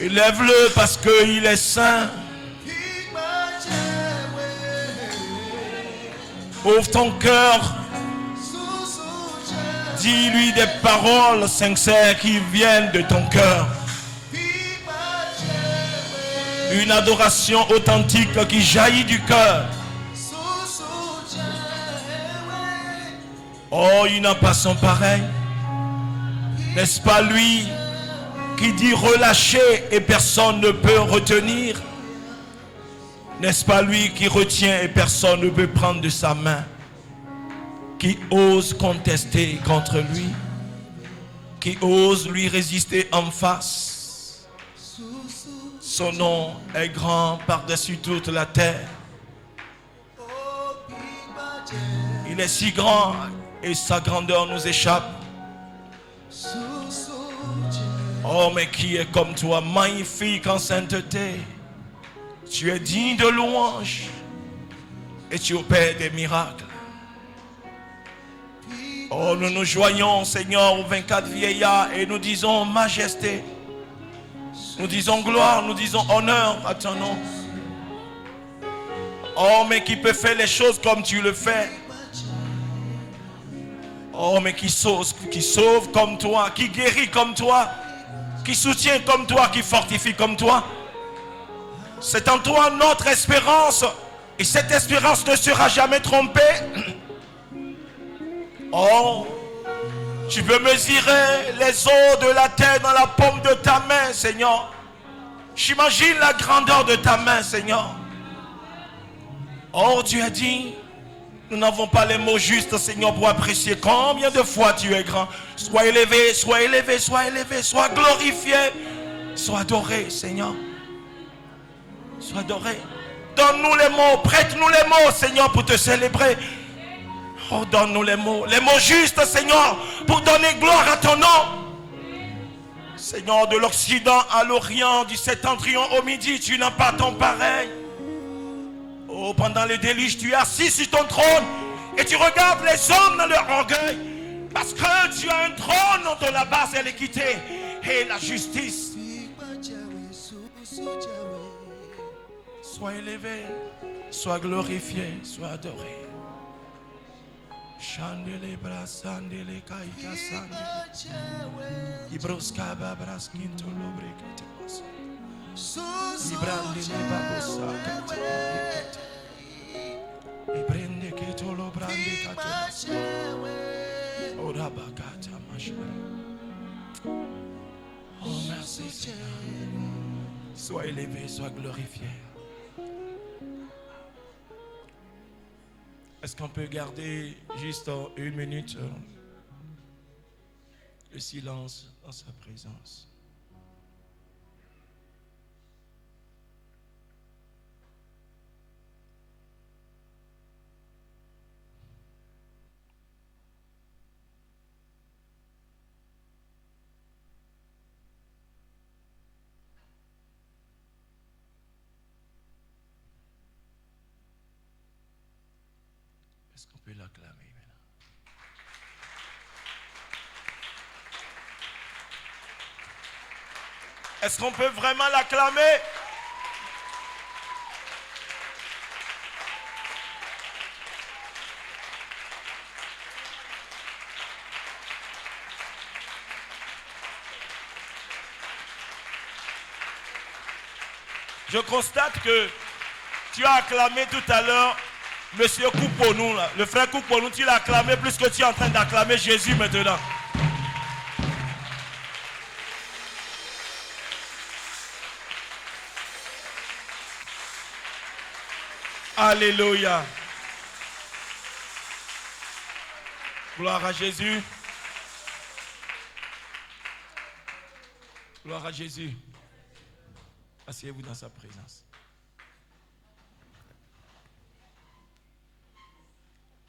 Élève-le parce qu'il est saint. Ouvre ton cœur. Dis-lui des paroles sincères qui viennent de ton cœur. Une adoration authentique qui jaillit du cœur. Oh, il n'a pas son pareil. N'est-ce pas lui qui dit relâcher et personne ne peut retenir? N'est-ce pas lui qui retient et personne ne peut prendre de sa main? Qui ose contester contre lui? Qui ose lui résister en face? Son nom est grand par-dessus toute la terre. Il est si grand et sa grandeur nous échappe. Oh, mais qui est comme toi, magnifique en sainteté. Tu es digne de louange et tu opères des miracles. Oh, nous nous joignons, Seigneur, aux 24 vieillards et nous disons majesté. Nous disons gloire, nous disons honneur à ton nom. Oh, mais qui peut faire les choses comme tu le fais? Oh, mais qui sauve comme toi, qui guérit comme toi, qui soutient comme toi, qui fortifie comme toi. C'est en toi notre espérance. Et cette espérance ne sera jamais trompée. Oh, tu peux mesurer les eaux de la terre dans la paume de ta main, Seigneur. J'imagine la grandeur de ta main, Seigneur. Oh, tu as dit, nous n'avons pas les mots justes, Seigneur, pour apprécier combien de fois tu es grand. Sois élevé, sois élevé, sois élevé, sois glorifié, sois adoré, Seigneur. Sois adoré. Donne-nous les mots, prête-nous les mots, Seigneur, pour te célébrer. Oh, donne-nous les mots justes, Seigneur, pour donner gloire à ton nom. Seigneur, de l'Occident à l'Orient, du septentrion au midi, tu n'as pas ton pareil. Oh, pendant les déluges, tu es assis sur ton trône et tu regardes les hommes dans leur orgueil. Parce que tu as un trône dont la base est l'équité et la justice. Sois élevé, sois glorifié, sois adoré. Chandele brasandele kaika sandele. Ibroska babraskinto lobrekete. Ibrandele babosa. Ibrende ketolo brande kato. Orabakata mashra. Oh, merci Seigneur. Sois élevé, sois glorifié. Est-ce qu'on peut garder juste une minute le silence dans sa présence? Est-ce qu'on peut l'acclamer maintenant? Est-ce qu'on peut vraiment l'acclamer? Je constate que tu as acclamé tout à l'heure Monsieur Kouponou, là, le frère Kouponou, tu l'as acclamé plus que tu es en train d'acclamer Jésus maintenant. Alléluia. Gloire à Jésus. Gloire à Jésus. Asseyez-vous dans sa présence.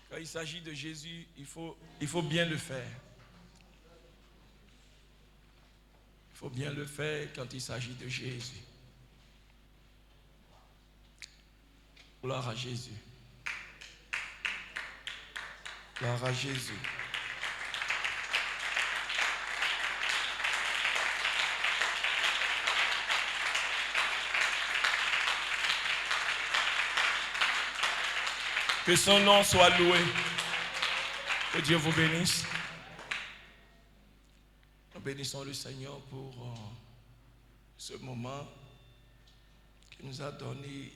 Quand il s'agit de Jésus, il faut bien le faire. Il faut bien le faire quand il s'agit de Jésus. Gloire à Jésus. Gloire à Jésus. Que son nom soit loué. Que Dieu vous bénisse. Nous bénissons le Seigneur pour ce moment qu'il nous a donné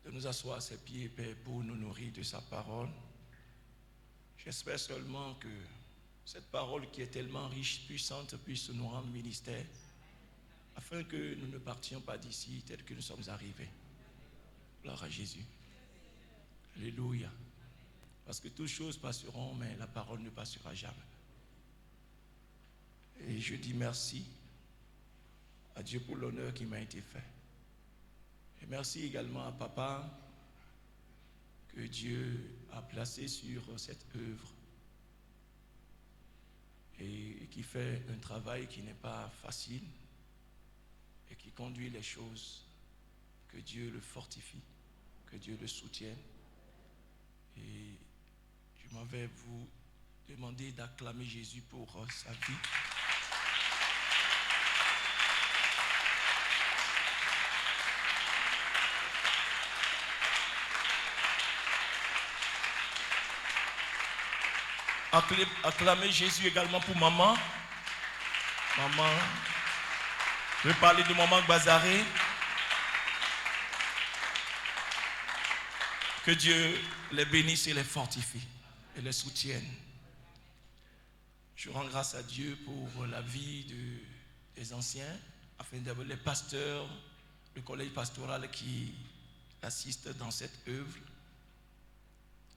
de nous asseoir à ses pieds, Père, pour nous nourrir de sa parole. J'espère seulement que cette parole qui est tellement riche, puissante, puisse nous rendre ministère, afin que nous ne partions pas d'ici tel que nous sommes arrivés. Gloire à Jésus. Alléluia. Parce que toutes choses passeront, mais la parole ne passera jamais. Et je dis merci à Dieu pour l'honneur qui m'a été fait. Et merci également à Papa que Dieu a placé sur cette œuvre et qui fait un travail qui n'est pas facile et qui conduit les choses. Que Dieu le fortifie, que Dieu le soutienne. Et je m'en vais vous demander d'acclamer Jésus pour sa vie. Acclamez Jésus également pour maman. Maman, je vais parler de maman Bazaré. Que Dieu les bénisse et les fortifie et les soutienne. Je rends grâce à Dieu pour la vie des anciens, afin d'avoir les pasteurs, le collège pastoral qui assiste dans cette œuvre.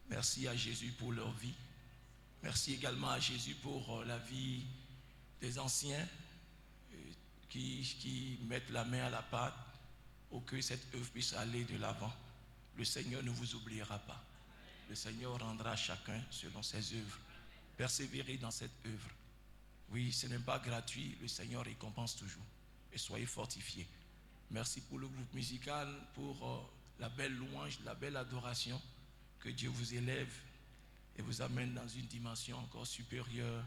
Merci à Jésus pour leur vie. Merci également à Jésus pour la vie des anciens qui mettent la main à la pâte pour que cette œuvre puisse aller de l'avant. Le Seigneur ne vous oubliera pas. Le Seigneur rendra chacun selon ses œuvres. Persévérez dans cette œuvre. Oui, ce n'est pas gratuit. Le Seigneur récompense toujours. Et soyez fortifiés. Merci pour le groupe musical, pour la belle louange, la belle adoration. Que Dieu vous élève et vous amène dans une dimension encore supérieure.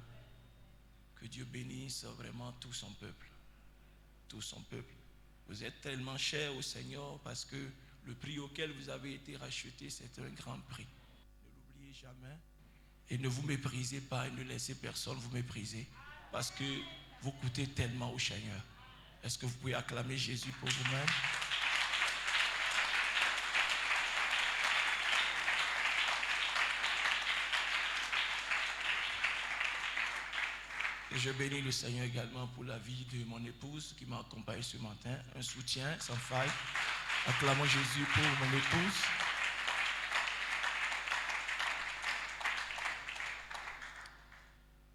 Que Dieu bénisse vraiment tout son peuple. Tout son peuple. Vous êtes tellement chers au Seigneur parce que le prix auquel vous avez été racheté, c'est un grand prix. Ne l'oubliez jamais. Et ne vous méprisez pas et ne laissez personne vous mépriser parce que vous coûtez tellement au Seigneur. Est-ce que vous pouvez acclamer Jésus pour vous-même? Et je bénis le Seigneur également pour la vie de mon épouse qui m'a accompagné ce matin. Un soutien sans faille. Acclamons Jésus pour mon épouse.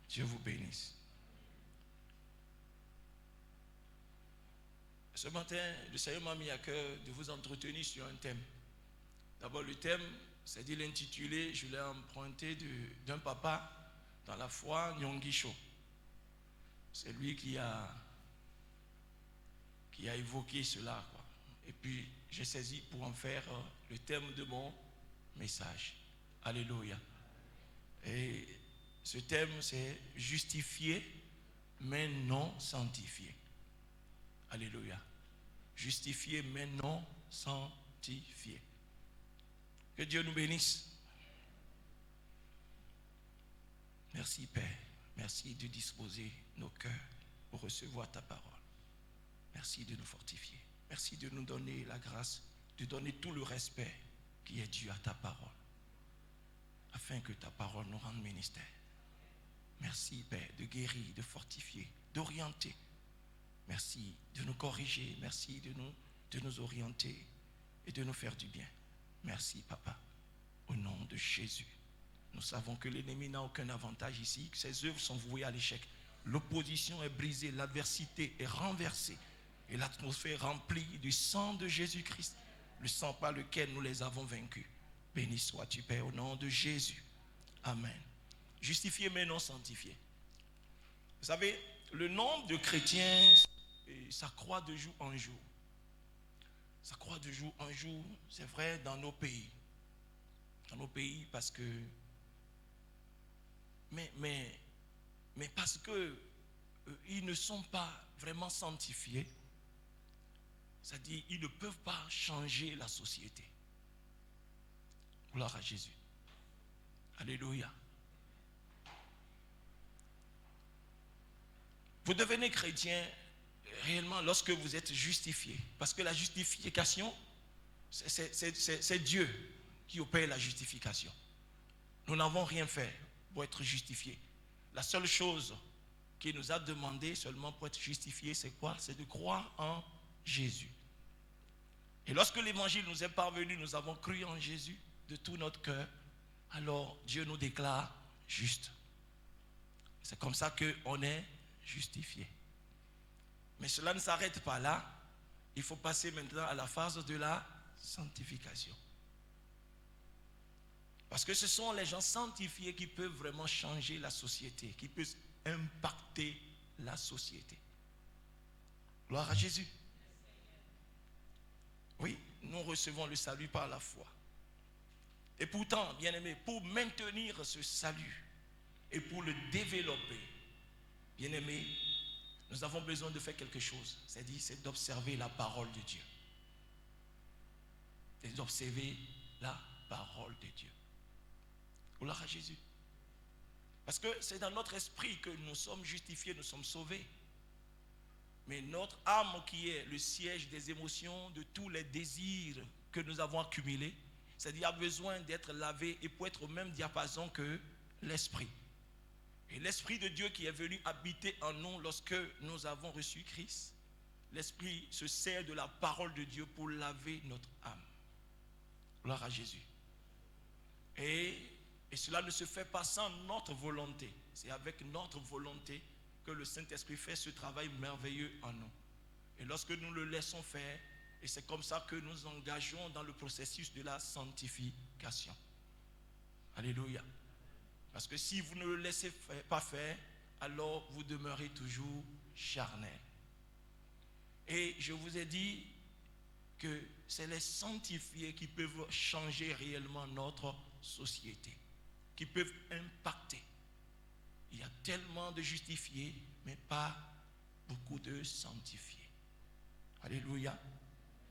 Dieu vous bénisse. Ce matin, le Seigneur m'a mis à cœur de vous entretenir sur un thème. D'abord, le thème, c'est de l'intituler, je l'ai emprunté d'un papa dans la foi, Nyongisho. C'est lui qui a évoqué cela, quoi. Et puis, j'ai saisi pour en faire le thème de mon message. Alléluia. Et ce thème, c'est justifié, mais non sanctifié. Alléluia. Justifié, mais non sanctifié. Que Dieu nous bénisse. Merci, Père. Merci de disposer nos cœurs pour recevoir ta parole. Merci de nous fortifier. Merci de nous donner la grâce, de donner tout le respect qui est dû à ta parole, afin que ta parole nous rende ministère. Merci, Père, de guérir, de fortifier, d'orienter. Merci de nous corriger. Merci de nous orienter et de nous faire du bien. Merci, Papa, au nom de Jésus. Nous savons que l'ennemi n'a aucun avantage ici, que ses œuvres sont vouées à l'échec. L'opposition est brisée, l'adversité est renversée et l'atmosphère remplie du sang de Jésus-Christ, le sang par lequel nous les avons vaincus. Béni sois-tu, Père, au nom de Jésus. Amen. Justifié mais non sanctifié. Vous savez, le nombre de chrétiens, ça croît de jour en jour. Ça croît de jour en jour, c'est vrai, dans nos pays. Dans nos pays, parce que... Mais parce que ils ne sont pas vraiment sanctifiés, c'est-à-dire ils ne peuvent pas changer la société. Gloire à Jésus. Alléluia. Vous devenez chrétien réellement lorsque vous êtes justifié. Parce que la justification, c'est Dieu qui opère la justification. Nous n'avons rien fait pour être justifiés. La seule chose qu'il nous a demandé seulement pour être justifié, c'est quoi? C'est de croire en Jésus. Et lorsque l'évangile nous est parvenu, nous avons cru en Jésus de tout notre cœur, alors Dieu nous déclare justes. C'est comme ça qu'on est justifié. Mais cela ne s'arrête pas là. Il faut passer maintenant à la phase de la sanctification. Parce que ce sont les gens sanctifiés qui peuvent vraiment changer la société, qui peuvent impacter la société. Gloire à Jésus. Oui, nous recevons le salut par la foi. Et pourtant, bien-aimés, pour maintenir ce salut et pour le développer, bien-aimés, nous avons besoin de faire quelque chose. C'est d'observer la parole de Dieu. C'est d'observer la parole de Dieu. Gloire à Jésus. Parce que c'est dans notre esprit que nous sommes justifiés, nous sommes sauvés. Mais notre âme qui est le siège des émotions, de tous les désirs que nous avons accumulés, c'est-à-dire a besoin d'être lavé et pour être au même diapason que l'esprit. Et l'esprit de Dieu qui est venu habiter en nous lorsque nous avons reçu Christ, l'esprit se sert de la parole de Dieu pour laver notre âme. Gloire à Jésus. Et cela ne se fait pas sans notre volonté. C'est avec notre volonté que le Saint-Esprit fait ce travail merveilleux en nous. Et lorsque nous le laissons faire, et c'est comme ça que nous engageons dans le processus de la sanctification. Alléluia. Parce que si vous ne le laissez pas faire, alors vous demeurez toujours charnel. Et je vous ai dit que c'est les sanctifiés qui peuvent changer réellement notre société, qui peuvent impacter. Il y a tellement de justifiés, mais pas beaucoup de sanctifiés. Alléluia.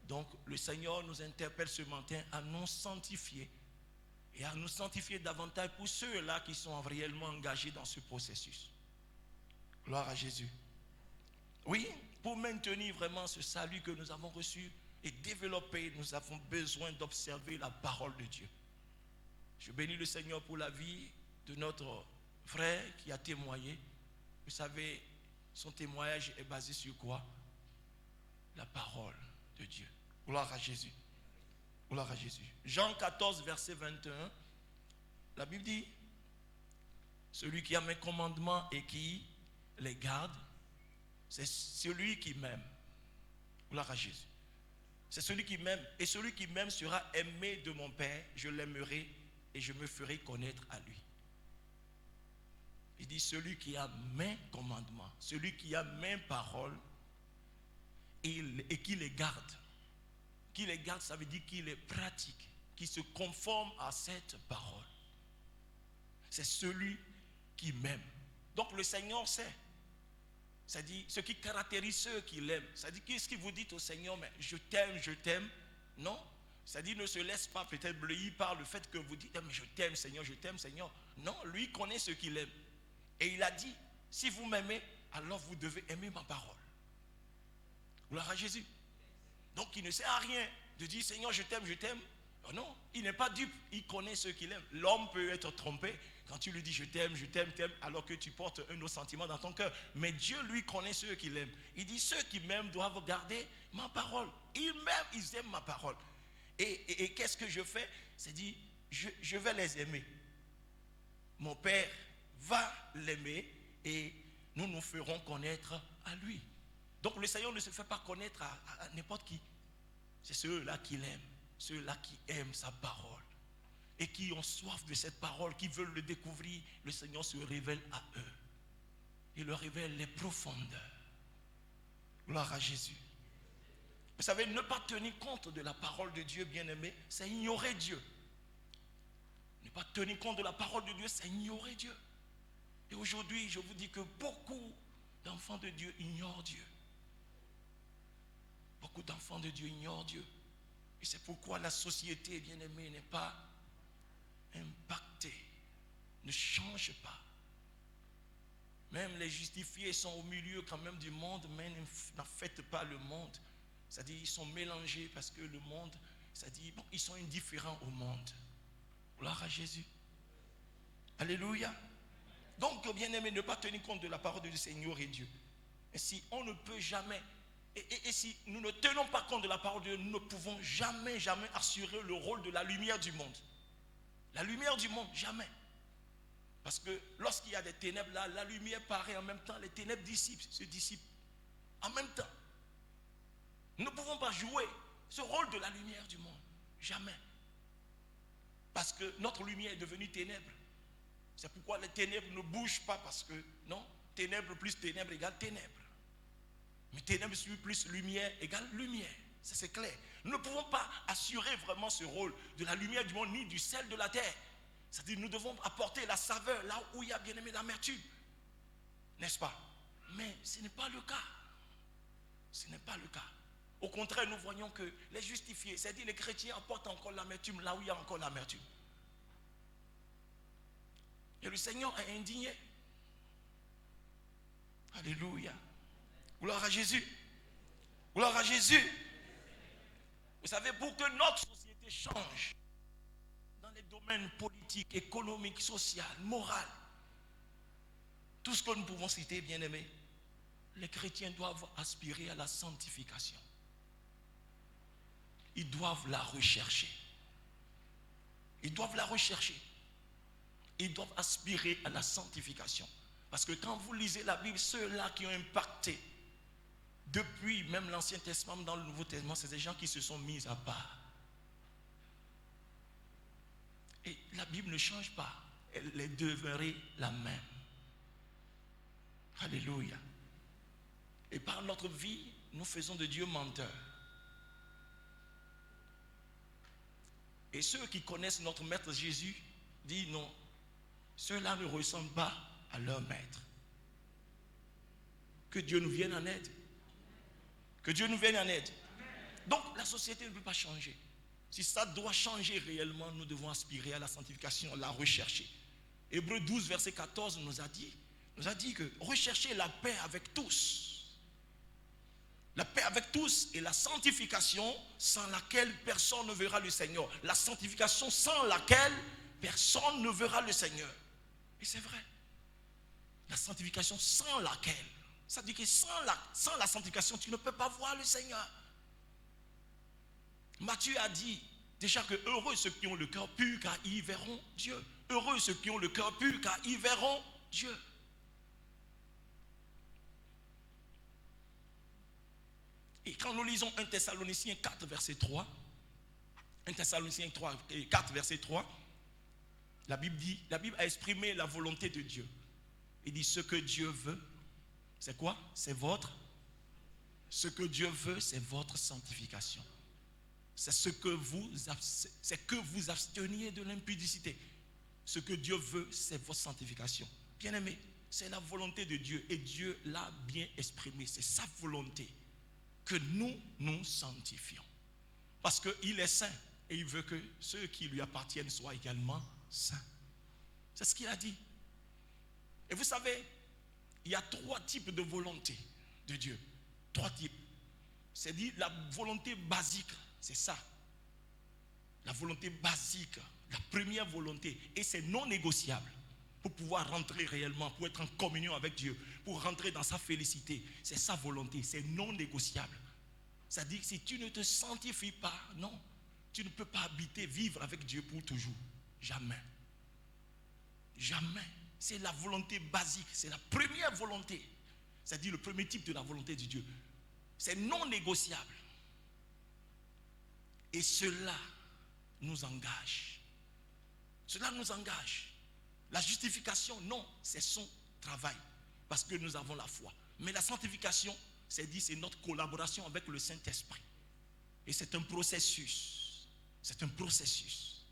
Donc le Seigneur nous interpelle ce matin à nous sanctifier et à nous sanctifier davantage pour ceux-là qui sont réellement engagés dans ce processus. Gloire à Jésus. Oui, pour maintenir vraiment ce salut que nous avons reçu et développer, nous avons besoin d'observer la parole de Dieu. Je bénis le Seigneur pour la vie de notre frère qui a témoigné. Vous savez, son témoignage est basé sur quoi? La parole de Dieu. Gloire à Jésus. Gloire à Jésus. Jean 14, verset 21, la Bible dit, celui qui a mes commandements et qui les garde, c'est celui qui m'aime. Gloire à Jésus. C'est celui qui m'aime. Et celui qui m'aime sera aimé de mon Père. Je l'aimerai et je me ferai connaître à lui. Il dit celui qui a mes commandements, celui qui a mes paroles et qui les garde. Qui les garde, ça veut dire qu'il les pratique, qui se conforme à cette parole. C'est celui qui m'aime. Donc le Seigneur sait. C'est-à-dire ce qui caractérise ceux qui l'aiment. C'est-à-dire qu'est-ce que vous dites au Seigneur, mais je t'aime. Non. C'est-à-dire ne se laisse pas peut-être bleuir par le fait que vous dites, mais je t'aime Seigneur. Non, lui connaît ce qu'il aime. Et il a dit, si vous m'aimez, alors vous devez aimer ma parole. Gloire à Jésus. Donc il ne sert à rien de dire Seigneur je t'aime. Oh non, il n'est pas dupe, il connaît ce qu'il aime. L'homme peut être trompé quand tu lui dis je t'aime, alors que tu portes un autre sentiment dans ton cœur. Mais Dieu lui connaît ceux qu'il aime. Il dit ceux qui m'aiment doivent garder ma parole. Ils m'aiment, ils aiment ma parole. Et qu'est-ce que je fais? C'est dire je vais les aimer. Mon Père va l'aimer et nous nous ferons connaître à lui. Donc le Seigneur ne se fait pas connaître à n'importe qui. C'est ceux-là qui l'aiment, ceux-là qui aiment sa parole et qui ont soif de cette parole, qui veulent le découvrir. Le Seigneur se révèle à eux. Il leur révèle les profondeurs. Gloire à Jésus. Vous savez, ne pas tenir compte de la parole de Dieu, bien-aimé, c'est ignorer Dieu. Ne pas tenir compte de la parole de Dieu, c'est ignorer Dieu. Et aujourd'hui, je vous dis que beaucoup d'enfants de Dieu ignorent Dieu. Beaucoup d'enfants de Dieu ignorent Dieu. Et c'est pourquoi la société, bien-aimée, n'est pas impacté. Ne change pas. Même les justifiés sont au milieu quand même du monde, mais n'affectent pas le monde. C'est-à-dire ils sont mélangés parce que le monde, c'est-à-dire bon, ils sont indifférents au monde. Gloire à Jésus. Alléluia. Donc, bien-aimé, ne pas tenir compte de la parole du Seigneur et Dieu. Et si on ne peut jamais, et si nous ne tenons pas compte de la parole de Dieu, nous ne pouvons jamais assurer le rôle de la lumière du monde. La lumière du monde, jamais. Parce que lorsqu'il y a des ténèbres là, la lumière paraît en même temps, les ténèbres se dissipent en même temps. Nous ne pouvons pas jouer ce rôle de la lumière du monde. Jamais. Parce que notre lumière est devenue ténèbres. C'est pourquoi les ténèbres ne bougent pas parce que, non, ténèbres plus ténèbres égale ténèbres. Mais ténèbres plus lumière égale lumière. Ça c'est clair. Nous ne pouvons pas assurer vraiment ce rôle de la lumière du monde ni du sel de la terre. C'est-à-dire nous devons apporter la saveur là où il y a bien aimé l'amertume. N'est-ce pas? Mais ce n'est pas le cas. Ce n'est pas le cas. Au contraire, nous voyons que les justifiés, c'est-à-dire les chrétiens apportent encore l'amertume là où il y a encore l'amertume. Et le Seigneur est indigné. Alléluia. Gloire à Jésus. Gloire à Jésus. Vous savez, pour que notre société change dans les domaines politiques, économiques, sociaux, moraux, tout ce que nous pouvons citer, bien aimés, les chrétiens doivent aspirer à la sanctification. Ils doivent la rechercher. Ils doivent la rechercher. Ils doivent aspirer à la sanctification. Parce que quand vous lisez la Bible, ceux-là qui ont impacté, depuis même l'Ancien Testament, dans le Nouveau Testament, c'est des gens qui se sont mis à part. Et la Bible ne change pas. Elle est demeurée la même. Alléluia. Et par notre vie, nous faisons de Dieu menteur. Et ceux qui connaissent notre Maître Jésus disent non, ceux-là ne ressemblent pas à leur Maître. Que Dieu nous vienne en aide. Que Dieu nous vienne en aide. Donc la société ne peut pas changer. Si ça doit changer réellement, nous devons aspirer à la sanctification, la rechercher. Hébreux 12, verset 14 nous a dit que rechercher la paix avec tous. La paix avec tous et la sanctification sans laquelle personne ne verra le Seigneur. La sanctification sans laquelle personne ne verra le Seigneur. Et c'est vrai. La sanctification sans laquelle. Ça dit que sans la sanctification, tu ne peux pas voir le Seigneur. Matthieu a dit déjà que heureux ceux qui ont le cœur pur car ils verront Dieu. Heureux ceux qui ont le cœur pur car ils verront Dieu. Et quand nous lisons 1 Thessaloniciens 4, verset 3, 1 Thessaloniciens 4, verset 3, la Bible a exprimé la volonté de Dieu. Il dit ce que Dieu veut, c'est quoi? C'est ce que Dieu veut, c'est votre sanctification. C'est que vous absteniez de l'impudicité. Ce que Dieu veut, c'est votre sanctification. Bien-aimé, c'est la volonté de Dieu et Dieu l'a bien exprimé. C'est sa volonté que nous nous sanctifions. Parce qu'il est saint et il veut que ceux qui lui appartiennent soient également saints. C'est ce qu'il a dit. Et vous savez, il y a 3 types de volonté de Dieu. 3 types. C'est dit la volonté basique, c'est ça. La volonté basique, la première volonté. Et c'est non négociable. Pour pouvoir rentrer réellement, pour être en communion avec Dieu, pour rentrer dans sa félicité. C'est sa volonté, c'est non négociable. C'est-à-dire que si tu ne te sanctifies pas, non, tu ne peux pas habiter, vivre avec Dieu pour toujours. Jamais. Jamais. C'est la volonté basique, c'est la première volonté. C'est-à-dire le premier type de la volonté de Dieu. C'est non négociable. Et cela nous engage. Cela nous engage. La justification, non, c'est son travail. Parce que nous avons la foi. Mais la sanctification, c'est notre collaboration avec le Saint-Esprit. Et c'est un processus. C'est un processus.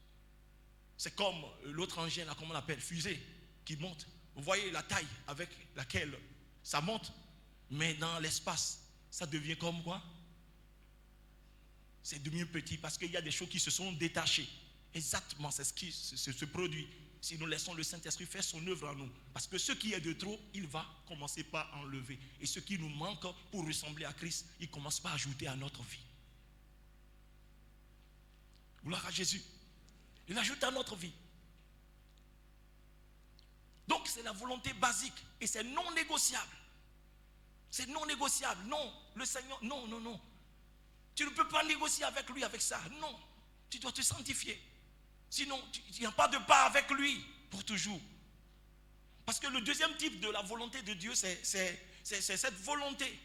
C'est comme l'autre engin, là, comment on l'appelle, fusée, qui monte. Vous voyez la taille avec laquelle ça monte. Mais dans l'espace, ça devient comme quoi? C'est devenu petit parce qu'il y a des choses qui se sont détachées. exactement, c'est ce qui se produit si nous laissons le Saint-Esprit faire son œuvre en nous. Parce que ce qui est de trop, il va commencer par enlever. Et ce qui nous manque pour ressembler à Christ, il commence par ajouter à notre vie. Gloire à Jésus. Il ajoute à notre vie. Donc c'est la volonté basique et c'est non négociable. C'est non négociable. Non, le Seigneur, non, non, non. Tu ne peux pas négocier avec lui avec ça. Non, tu dois te sanctifier. Sinon, il n'y a pas de part avec lui pour toujours. Parce que le deuxième type de la volonté de Dieu, c'est cette volonté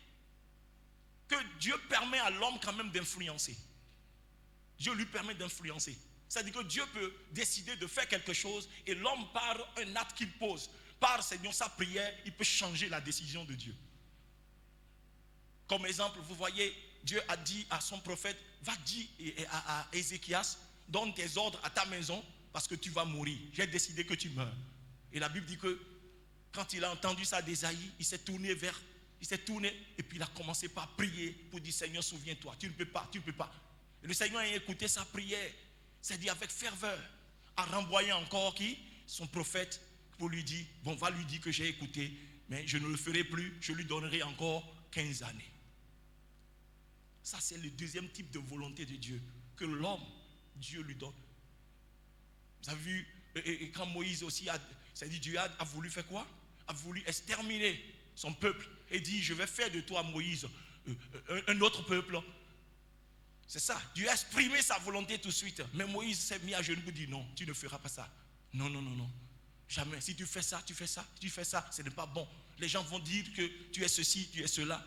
que Dieu permet à l'homme quand même d'influencer. Dieu lui permet d'influencer. C'est-à-dire que Dieu peut décider de faire quelque chose et l'homme, par un acte qu'il pose, par sa prière, il peut changer la décision de Dieu. Comme exemple, vous voyez, Dieu a dit à son prophète, va dire à Ézéchias, donne tes ordres à ta maison parce que tu vas mourir. J'ai décidé que tu meurs. Et la Bible dit que quand il a entendu ça d'Ésaïe, il s'est tourné et puis il a commencé par prier pour dire, Seigneur, souviens-toi, tu ne peux pas, tu ne peux pas. Et le Seigneur a écouté sa prière, c'est-à-dire avec ferveur, a renvoyé encore qui? Son prophète, pour lui dire, bon, va lui dire que j'ai écouté, mais je ne le ferai plus, je lui donnerai encore 15 années. Ça, c'est le deuxième type de volonté de Dieu, que l'homme, Dieu lui donne. Vous avez vu, et quand Moïse aussi, c'est-à-dire Dieu a voulu faire quoi? A voulu exterminer son peuple et dit, je vais faire de toi, Moïse, un autre peuple. C'est ça, Dieu a exprimé sa volonté tout de suite. Mais Moïse s'est mis à genoux pour dire, non, tu ne feras pas ça. Non, non, non, non. Jamais. Si tu fais ça, tu fais ça, tu fais ça, ce n'est pas bon. Les gens vont dire que tu es ceci, tu es cela.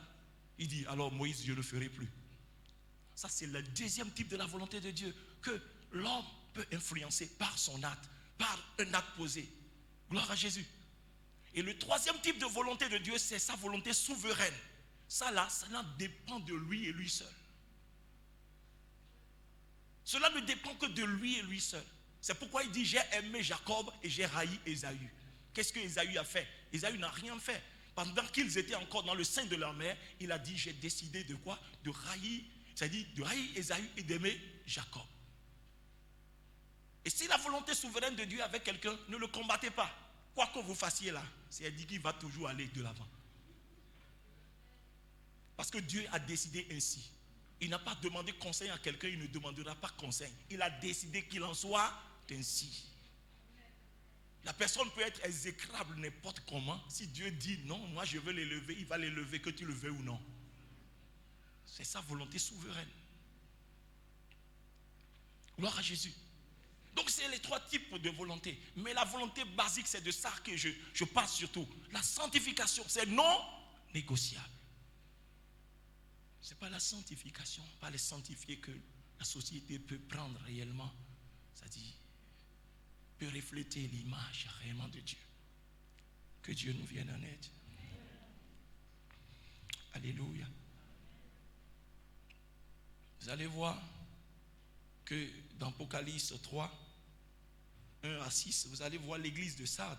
Il dit, alors Moïse, je ne le ferai plus. Ça, c'est le deuxième type de la volonté de Dieu, que l'homme peut influencer par son acte, par un acte posé. Gloire à Jésus. Et le troisième type de volonté de Dieu, c'est sa volonté souveraine. Ça là, cela dépend de lui et lui seul. Cela ne dépend que de lui et lui seul. C'est pourquoi il dit, j'ai aimé Jacob et j'ai haï Ésaü. Qu'est-ce que Ésaü a fait? Ésaü n'a rien fait. Pendant qu'ils étaient encore dans le sein de leur mère, il a dit, j'ai décidé de quoi? De haïr, c'est-à-dire de haïr Ésaü et d'aimer Jacob. Et si la volonté souveraine de Dieu avec quelqu'un, ne le combattez pas. Quoi que vous fassiez là, c'est dit qu'il va toujours aller de l'avant. Parce que Dieu a décidé ainsi. Il n'a pas demandé conseil à quelqu'un, il ne demandera pas conseil. Il a décidé qu'il en soit ainsi. La personne peut être exécrable n'importe comment. Si Dieu dit non, moi je veux l'élever, il va l'élever que tu le veuilles ou non. C'est sa volonté souveraine. Gloire à Jésus. Donc c'est les trois types de volonté. Mais la volonté basique, c'est de ça que je parle surtout. La sanctification, c'est non négociable. Ce n'est pas la sanctification, pas les sanctifier que la société peut prendre réellement. C'est-à-dire, peut refléter l'image réellement de Dieu. Que Dieu nous vienne en aide. Alléluia. Vous allez voir que dans Apocalypse 3, 1 à 6, vous allez voir l'église de Sardes.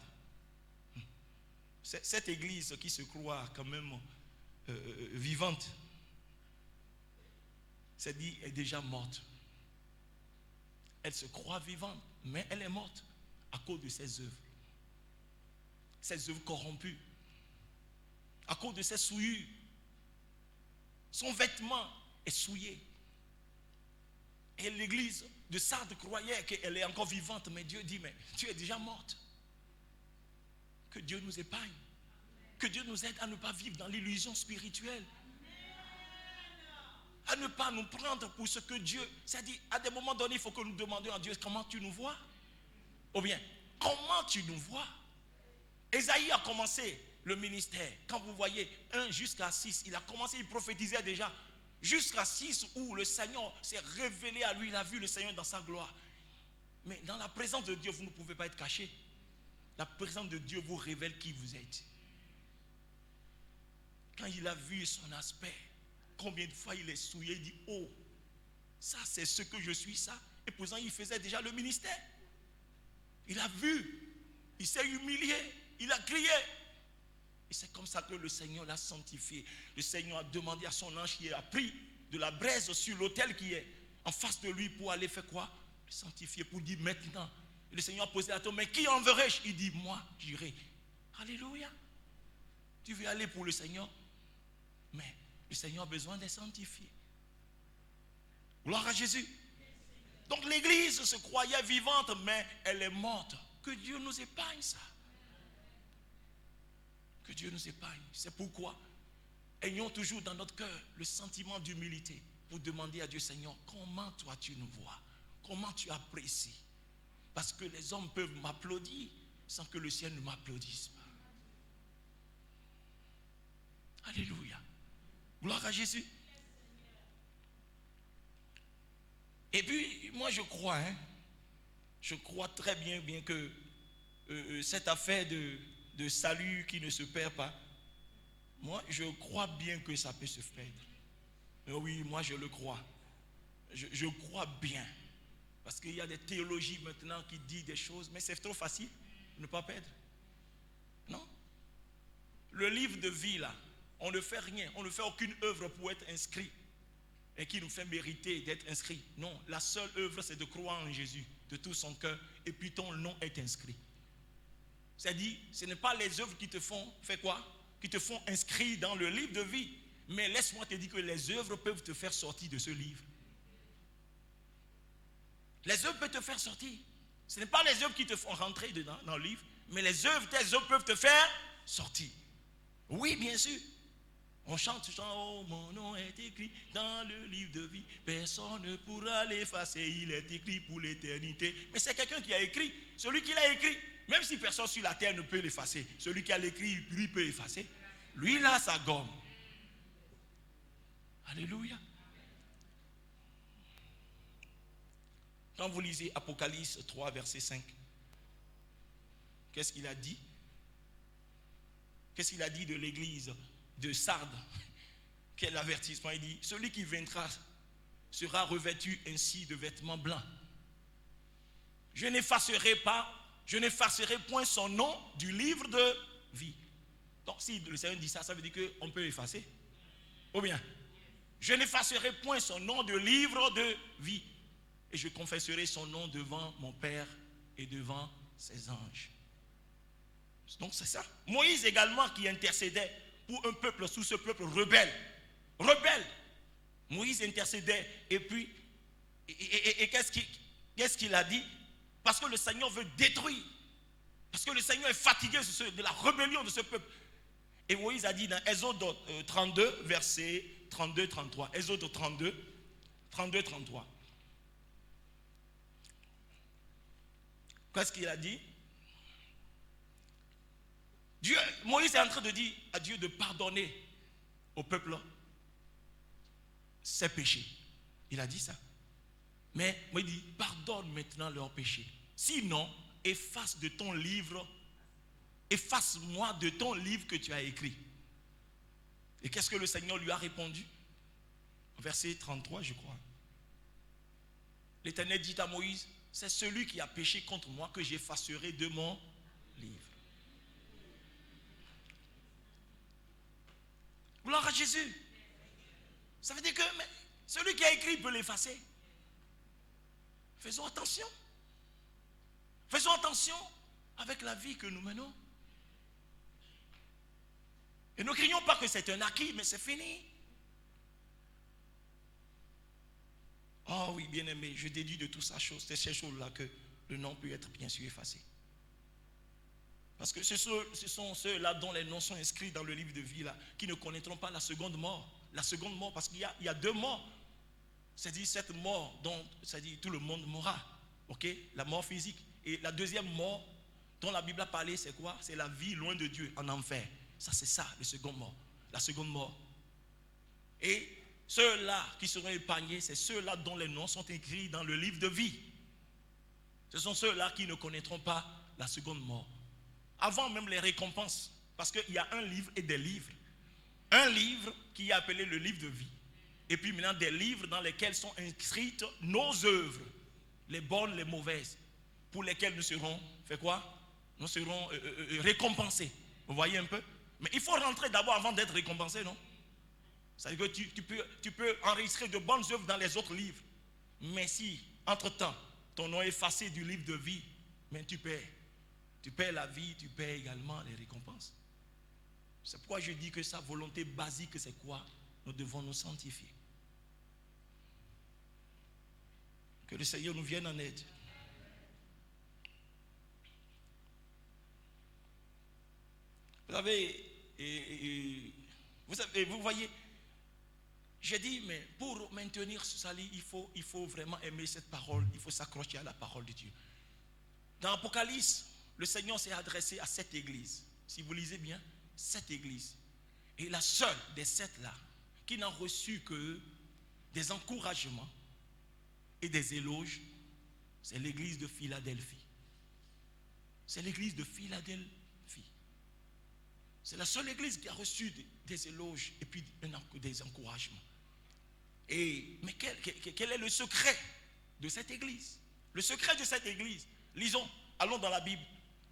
Cette église qui se croit quand même vivante, c'est dit, est déjà morte. Elle se croit vivante, mais elle est morte à cause de ses œuvres. Ses œuvres corrompues. À cause de ses souillures. Son vêtement est souillé. Et l'église de Sardes croyait qu'elle est encore vivante, mais Dieu dit, mais tu es déjà morte. Que Dieu nous épargne. Que Dieu nous aide à ne pas vivre dans l'illusion spirituelle. À ne pas nous prendre pour ce que Dieu... C'est-à-dire, à des moments donnés, il faut que nous demandions à Dieu, comment tu nous vois? Ou bien, comment tu nous vois? Ésaïe a commencé le ministère. Quand vous voyez 1 jusqu'à 6, il a commencé, il prophétisait déjà. Jusqu'à 6 où le Seigneur s'est révélé à lui, il a vu le Seigneur dans sa gloire. Mais dans la présence de Dieu, vous ne pouvez pas être caché. La présence de Dieu vous révèle qui vous êtes. Quand il a vu son aspect, combien de fois il est souillé, il dit, oh, ça c'est ce que je suis, ça. Et pourtant il faisait déjà le ministère. Il a vu, il s'est humilié, il a crié. Et c'est comme ça que le Seigneur l'a sanctifié. Le Seigneur a demandé à son ange qui a pris de la braise sur l'autel qui est en face de lui pour aller faire quoi? Le sanctifier pour dire maintenant. Et le Seigneur a posé la question, mais qui enverrai-je? Il dit, moi, j'irai. Alléluia. Tu veux aller pour le Seigneur, mais le Seigneur a besoin des sanctifiés. Gloire à Jésus. Donc l'église se croyait vivante, mais elle est morte. Que Dieu nous épargne ça. Que Dieu nous épargne. C'est pourquoi ayons toujours dans notre cœur le sentiment d'humilité pour demander à Dieu, Seigneur, comment toi tu nous vois? Comment tu apprécies? Parce que les hommes peuvent m'applaudir sans que le ciel ne m'applaudisse pas. Alléluia. Gloire à Jésus. Et puis, moi je crois, je crois très bien que cette affaire de salut qui ne se perd pas, moi je crois bien que ça peut se perdre. Oui, moi je le crois. Je crois bien. Parce qu'il y a des théologies maintenant qui disent des choses, mais c'est trop facile de ne pas perdre. Non? Le livre de vie là, on ne fait rien, on ne fait aucune œuvre pour être inscrit et qui nous fait mériter d'être inscrit. Non, la seule œuvre c'est de croire en Jésus de tout son cœur et puis ton nom est inscrit. C'est-à-dire, ce n'est pas les œuvres qui te font, fait quoi? Qui te font inscrit dans le livre de vie. Mais laisse-moi te dire que les œuvres peuvent te faire sortir de ce livre. Les œuvres peuvent te faire sortir. Ce n'est pas les œuvres qui te font rentrer dedans, dans le livre, mais tes œuvres peuvent te faire sortir. Oui, bien sûr. On chante, oh, mon nom est écrit dans le livre de vie. Personne ne pourra l'effacer, il est écrit pour l'éternité. Mais c'est quelqu'un qui a écrit. Celui qui l'a écrit, même si personne sur la terre ne peut l'effacer, celui qui a l'écrit, lui peut effacer. Lui, il a sa gomme. Alléluia. Quand vous lisez Apocalypse 3, verset 5, qu'est-ce qu'il a dit? Qu'est-ce qu'il a dit de l'église de Sardes? Quel avertissement? Il dit, celui qui vaincra sera revêtu ainsi de vêtements blancs. Je n'effacerai point son nom du livre de vie. Donc si le Seigneur dit ça, ça veut dire qu'on peut effacer. Ou bien, je n'effacerai point son nom du livre de vie. Et je confesserai son nom devant mon Père et devant ses anges. Donc c'est ça. Moïse également qui intercédait pour un peuple, sous ce peuple rebelle. Rebelle. Moïse intercédait. Et puis, qu'est-ce qu'il a dit? Parce que le Seigneur veut détruire. Parce que le Seigneur est fatigué de la rébellion de ce peuple. Et Moïse a dit dans Exode 32, verset 32-33. Exode 32, 32-33. Qu'est-ce qu'il a dit? Moïse est en train de dire à Dieu de pardonner au peuple ses péchés. Il a dit ça. Mais il dit, pardonne maintenant leurs péchés. Sinon, efface-moi de ton livre que tu as écrit. Et qu'est-ce que le Seigneur lui a répondu? Verset 33, je crois. L'Éternel dit à Moïse, c'est celui qui a péché contre moi que j'effacerai de mon livre. Gloire à Jésus. Ça veut dire que celui qui a écrit peut l'effacer. Faisons attention. Faisons attention avec la vie que nous menons. Et ne crions pas que c'est un acquis, mais c'est fini. Oh oui, bien-aimé, je déduis de toutes ces choses-là que le nom peut être bien sûr effacé. Parce que ce sont ceux-là dont les noms sont inscrits dans le livre de vie là, qui ne connaîtront pas la seconde mort. La seconde mort, parce qu'il y a deux morts. C'est-à-dire cette mort dont tout le monde mourra. Ok? La mort physique. Et la deuxième mort dont la Bible a parlé, c'est quoi? C'est la vie loin de Dieu, en enfer. Ça, c'est ça, le second mort. La seconde mort. Et ceux-là qui seront épargnés, c'est ceux-là dont les noms sont écrits dans le livre de vie. Ce sont ceux-là qui ne connaîtront pas la seconde mort. Avant même les récompenses, parce qu'il y a un livre et des livres. Un livre qui est appelé le livre de vie. Et puis maintenant des livres dans lesquels sont inscrites nos œuvres, les bonnes, les mauvaises, pour lesquelles nous serons, fait quoi? Nous serons récompensés. Vous voyez un peu? Mais il faut rentrer d'abord avant d'être récompensé, non? C'est-à-dire que tu peux enregistrer de bonnes œuvres dans les autres livres. Mais si, entre-temps, ton nom est effacé du livre de vie, mais tu perds. Tu perds la vie, tu perds également les récompenses. C'est pourquoi je dis que sa volonté basique, c'est quoi? Nous devons nous sanctifier. Que le Seigneur nous vienne en aide. Vous voyez, j'ai dit, mais pour maintenir ce salut, il faut vraiment aimer cette parole, il faut s'accrocher à la parole de Dieu. Dans l'Apocalypse, le Seigneur s'est adressé à 7 églises. Si vous lisez bien, 7 églises. Et la seule des 7 là, qui n'a reçu que des encouragements et des éloges, c'est l'église de Philadelphie. C'est l'église de Philadelphie. C'est la seule église qui a reçu des éloges et puis des encouragements. Mais quel est le secret de cette église? Le secret de cette église, lisons, allons dans la Bible,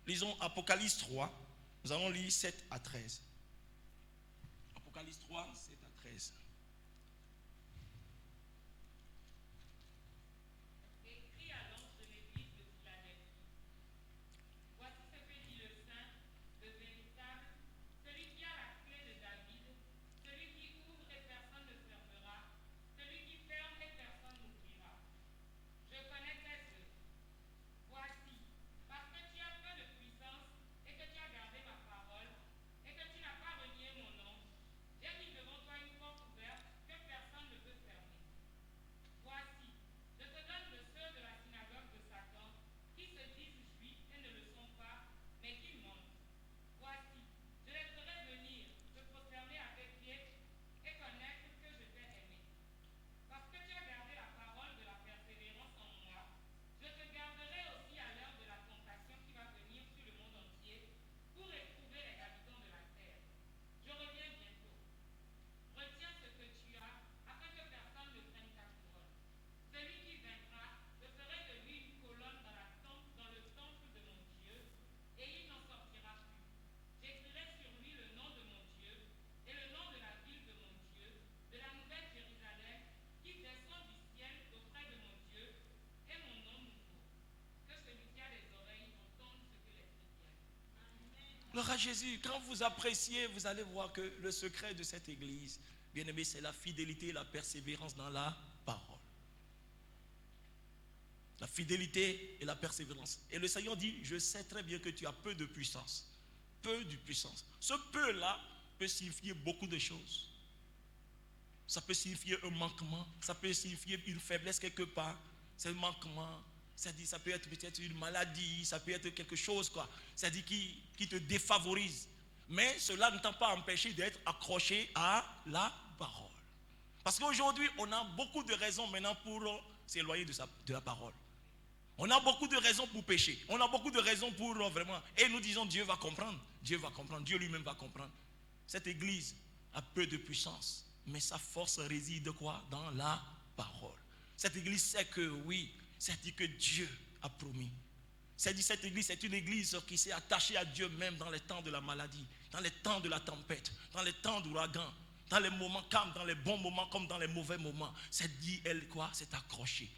lisons Apocalypse 3, nous allons lire 7 à 13. Apocalypse 3, 7 à 13. Gloire à Jésus. Quand vous appréciez, vous allez voir que le secret de cette église, bien aimé, c'est la fidélité et la persévérance dans la parole. La fidélité et la persévérance. Et le Seigneur dit, je sais très bien que tu as peu de puissance. Peu de puissance. Ce peu-là peut signifier beaucoup de choses. Ça peut signifier un manquement, ça peut signifier une faiblesse quelque part. C'est un manquement. C'est-à-dire, ça peut être peut-être une maladie, ça peut être quelque chose, quoi. C'est-à-dire qui te défavorise. Mais cela ne t'a pas empêché d'être accroché à la parole. Parce qu'aujourd'hui, on a beaucoup de raisons maintenant pour s'éloigner de la parole. On a beaucoup de raisons pour pécher. On a beaucoup de raisons pour vraiment... Et nous disons, Dieu va comprendre. Dieu va comprendre. Dieu lui-même va comprendre. Cette église a peu de puissance. Mais sa force réside quoi? Dans la parole. Cette église sait que oui, c'est-à-dire que Dieu a promis. C'est-à-dire cette église, c'est une église qui s'est attachée à Dieu même dans les temps de la maladie, dans les temps de la tempête, dans les temps d'ouragan, dans les moments calmes, dans les bons moments comme dans les mauvais moments. C'est-à-dire, elle quoi? C'est accrochée.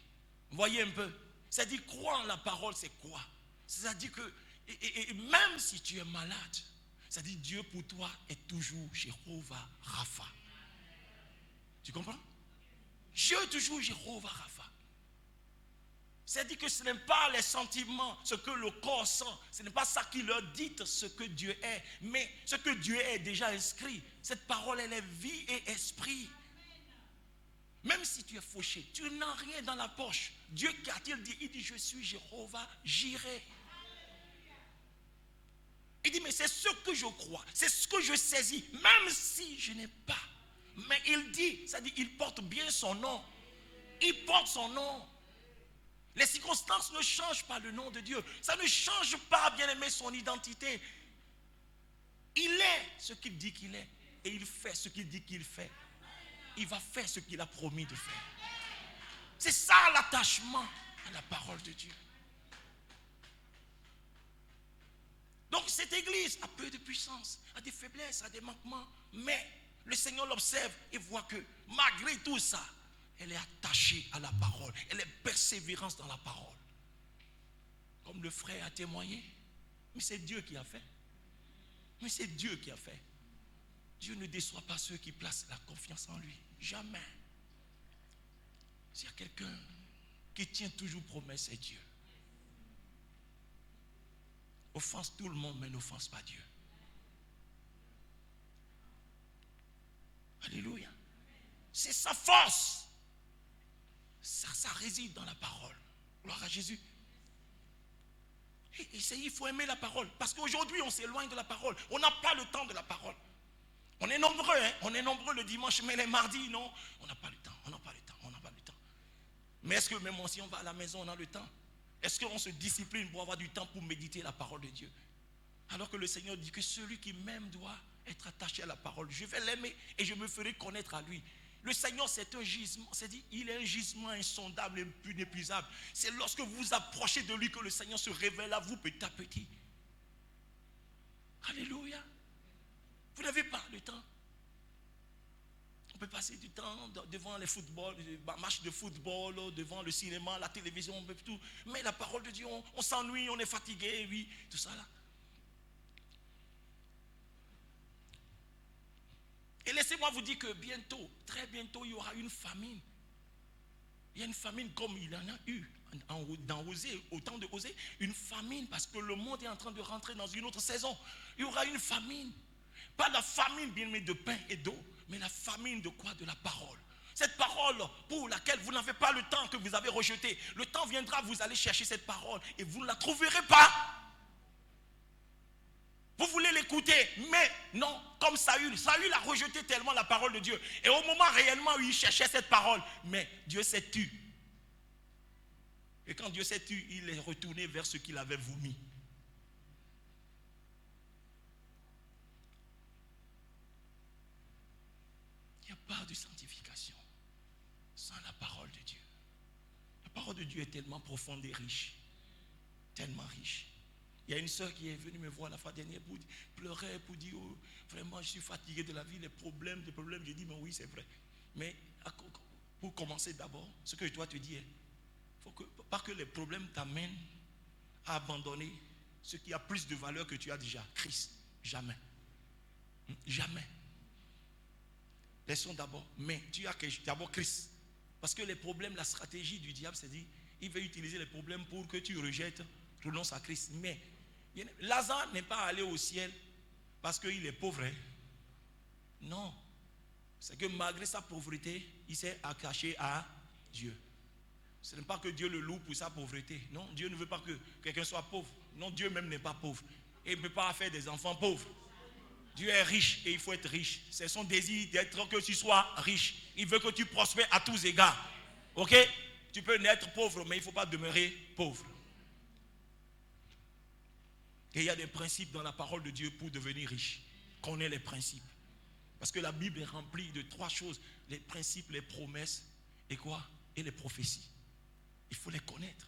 Vous voyez un peu? C'est-à-dire, croire en la parole, c'est quoi? C'est-à-dire que, et même si tu es malade, c'est-à-dire Dieu pour toi est toujours Jéhovah Rapha. Tu comprends? Dieu est toujours Jéhovah Rapha. C'est-à-dire que ce n'est pas les sentiments, ce que le corps sent, ce n'est pas ça qui leur dit ce que Dieu est, mais ce que Dieu est déjà inscrit. Cette parole, elle est vie et esprit. Même si tu es fauché, tu n'as rien dans la poche. Dieu qu'a-t-il dit? Il dit, je suis Jéhovah, j'irai. Il dit, mais c'est ce que je crois, c'est ce que je saisis, même si je n'ai pas. Mais il dit, c'est-à-dire, il porte bien son nom. Il porte son nom. Les circonstances ne changent pas le nom de Dieu. Ça ne change pas, bien aimé, son identité. Il est ce qu'il dit qu'il est. Et il fait ce qu'il dit qu'il fait. Il va faire ce qu'il a promis de faire. C'est ça l'attachement à la parole de Dieu. Donc cette église a peu de puissance, a des faiblesses, a des manquements. Mais le Seigneur l'observe et voit que malgré tout ça, elle est attachée à la parole. Elle est persévérante dans la parole. comme le frère a témoigné. Mais c'est Dieu qui a fait. Mais c'est Dieu qui a fait. Dieu ne déçoit pas ceux qui placent la confiance en lui. Jamais. S'il y a quelqu'un qui tient toujours promesse, c'est Dieu. Offense tout le monde, mais n'offense pas Dieu. Alléluia. C'est sa force. Ça réside dans la parole. Gloire à Jésus. Et il faut aimer la parole. Parce qu'aujourd'hui, on s'éloigne de la parole. On n'a pas le temps de la parole. On est nombreux, hein? On est nombreux le dimanche, mais les mardis, non. On n'a pas le temps. On n'a pas le temps. On n'a pas le temps. Mais est-ce que même si on va à la maison, on a le temps? Est-ce qu'on se discipline pour avoir du temps pour méditer la parole de Dieu? Alors que le Seigneur dit que celui qui m'aime doit être attaché à la parole. Je vais l'aimer et je me ferai connaître à lui. Le Seigneur, c'est un gisement. C'est dit, il est un gisement insondable et inépuisable. C'est lorsque vous vous approchez de lui que le Seigneur se révèle à vous petit à petit. Alléluia. Vous n'avez pas le temps. On peut passer du temps devant les footballs, les matchs de football, devant le cinéma, la télévision, on peut tout. Mais la parole de Dieu, on s'ennuie, on est fatigué, oui, tout ça là. Et laissez-moi vous dire que bientôt, très bientôt, il y aura une famine. Il y a une famine comme il y en a eu dans Osée, au temps de Osée, une famine parce que le monde est en train de rentrer dans une autre saison. Il y aura une famine. Pas la famine bien aimé de pain et d'eau, mais la famine de quoi? De la parole. Cette parole pour laquelle vous n'avez pas le temps que vous avez rejeté. Le temps viendra, vous allez chercher cette parole et vous ne la trouverez pas. Vous voulez l'écouter, mais non, comme Saül a rejeté tellement la parole de Dieu. Et au moment réellement où il cherchait cette parole, mais Dieu s'est tu. Et quand Dieu s'est tu, il est retourné vers ce qu'il avait vomi. Il n'y a pas de sanctification sans la parole de Dieu. La parole de Dieu est tellement profonde et riche. Tellement riche. Il y a une soeur qui est venue me voir la fois dernière pour pleurer, pour dire oh, vraiment je suis fatigué de la vie, les problèmes. J'ai dit mais oui c'est vrai. Mais pour commencer d'abord, ce que je dois te dire, faut que, pas que les problèmes t'amènent à abandonner ce qui a plus de valeur que tu as déjà, Christ. Jamais. Jamais. Laissons d'abord, mais tu as d'abord Christ. Parce que les problèmes, la stratégie du diable, c'est dit, il veut utiliser les problèmes pour que tu rejettes, renonces à Christ. Mais Lazare n'est pas allé au ciel parce qu'il est pauvre. Hein? Non. C'est que malgré sa pauvreté, il s'est attaché à Dieu. Ce n'est pas que Dieu le loue pour sa pauvreté. Non, Dieu ne veut pas que quelqu'un soit pauvre. Non, Dieu même n'est pas pauvre. Et il ne peut pas faire des enfants pauvres. Dieu est riche et il faut être riche. C'est son désir d'être que tu sois riche. Il veut que tu prospères à tous égards. Ok? Tu peux naître pauvre, mais il ne faut pas demeurer pauvre. Et il y a des principes dans la parole de Dieu pour devenir riche. Connais les principes. Parce que la Bible est remplie de 3 choses. Les principes, les promesses et quoi? Et les prophéties. Il faut les connaître.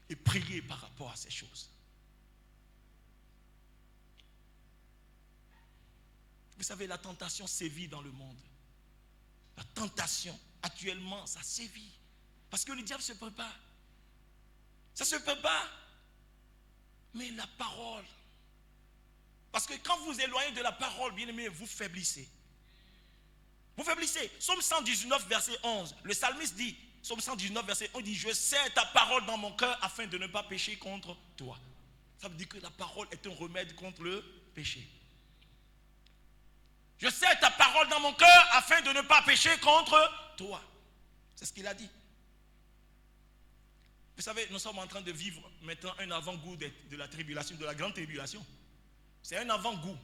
Et prier par rapport à ces choses. Vous savez, la tentation sévit dans le monde. La tentation, actuellement, ça sévit. Parce que le diable se prépare. Ça se prépare. Mais la parole. Parce que quand vous éloignez de la parole, bien aimé, vous faiblissez. Vous faiblissez. Psaume 119, verset 11. Le psalmiste dit, Psaume 119, verset 11, dit, je sais ta parole dans mon cœur afin de ne pas pécher contre toi. Ça veut dire que la parole est un remède contre le péché. Je sais ta parole dans mon cœur afin de ne pas pécher contre toi. C'est ce qu'il a dit. Vous savez, nous sommes en train de vivre maintenant un avant-goût de la tribulation, de la grande tribulation. C'est un avant-goût,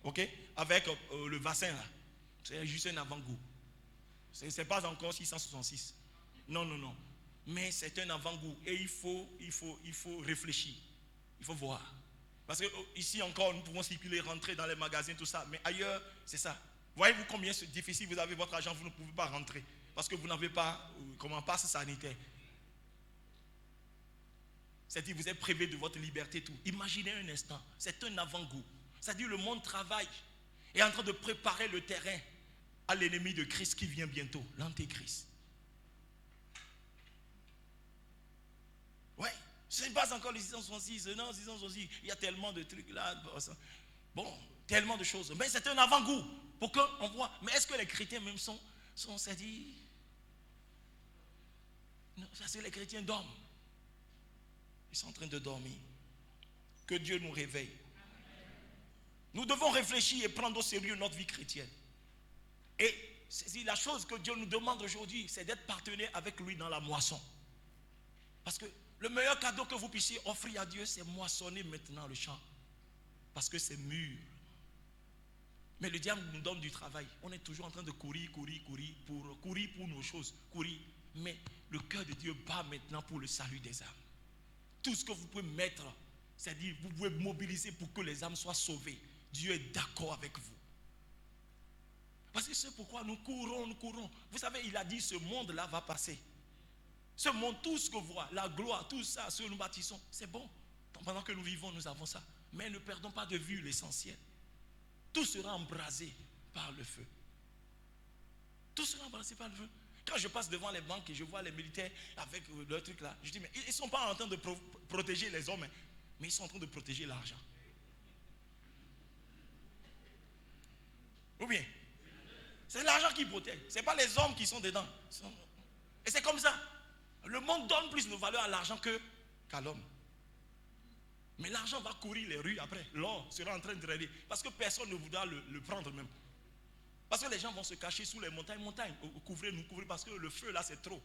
ok? Avec le vaccin là. C'est juste un avant-goût. Ce n'est pas encore 666. Non, non, non. Mais c'est un avant-goût. Et il faut réfléchir. Il faut voir. Parce que ici encore, nous pouvons circuler, rentrer dans les magasins, tout ça. Mais ailleurs, c'est ça. Voyez-vous combien c'est difficile, vous avez votre argent, vous ne pouvez pas rentrer. Parce que vous n'avez pas, passe sanitaire. C'est-à-dire vous êtes privé de votre liberté, tout. Imaginez un instant, c'est un avant-goût. C'est-à-dire le monde travaille, est en train de préparer le terrain à l'ennemi de Christ qui vient bientôt, l'antéchrist. Ouais. Ce n'est pas encore les 666. Non, 666. Il y a tellement de trucs là. Bon, tellement de choses. Mais c'est un avant-goût pour qu'on voit. Mais est-ce que les chrétiens même sont c'est-à-dire, non, ça c'est les chrétiens dorment. Ils sont en train de dormir. Que Dieu nous réveille. Nous devons réfléchir et prendre au sérieux notre vie chrétienne. Et c'est la chose que Dieu nous demande aujourd'hui, c'est d'être partenaire avec lui dans la moisson. Parce que le meilleur cadeau que vous puissiez offrir à Dieu, c'est moissonner maintenant le champ. Parce que c'est mûr. Mais le diable nous donne du travail. On est toujours en train de courir pour nos choses. Courir. Mais le cœur de Dieu bat maintenant pour le salut des âmes. Tout ce que vous pouvez mettre, c'est-à-dire vous pouvez mobiliser pour que les âmes soient sauvées. Dieu est d'accord avec vous. Parce que c'est pourquoi nous courons. Vous savez, il a dit ce monde-là va passer. Ce monde, tout ce que vous voyez, la gloire, tout ça, ce que nous bâtissons, c'est bon. Pendant que nous vivons, nous avons ça. Mais ne perdons pas de vue l'essentiel. Tout sera embrasé par le feu. Tout sera embrasé par le feu. Quand je passe devant les banques et je vois les militaires avec leur truc là, je dis, mais ils ne sont pas en train de protéger les hommes, mais ils sont en train de protéger l'argent. Ou bien, c'est l'argent qui protège. Ce n'est pas les hommes qui sont dedans. Et c'est comme ça. Le monde donne plus de valeur à l'argent qu'à l'homme. Mais l'argent va courir les rues après. L'or sera en train de traîner. Parce que personne ne voudra le prendre même. Parce que les gens vont se cacher sous les montagnes. Couvrez-nous, parce que le feu là c'est trop.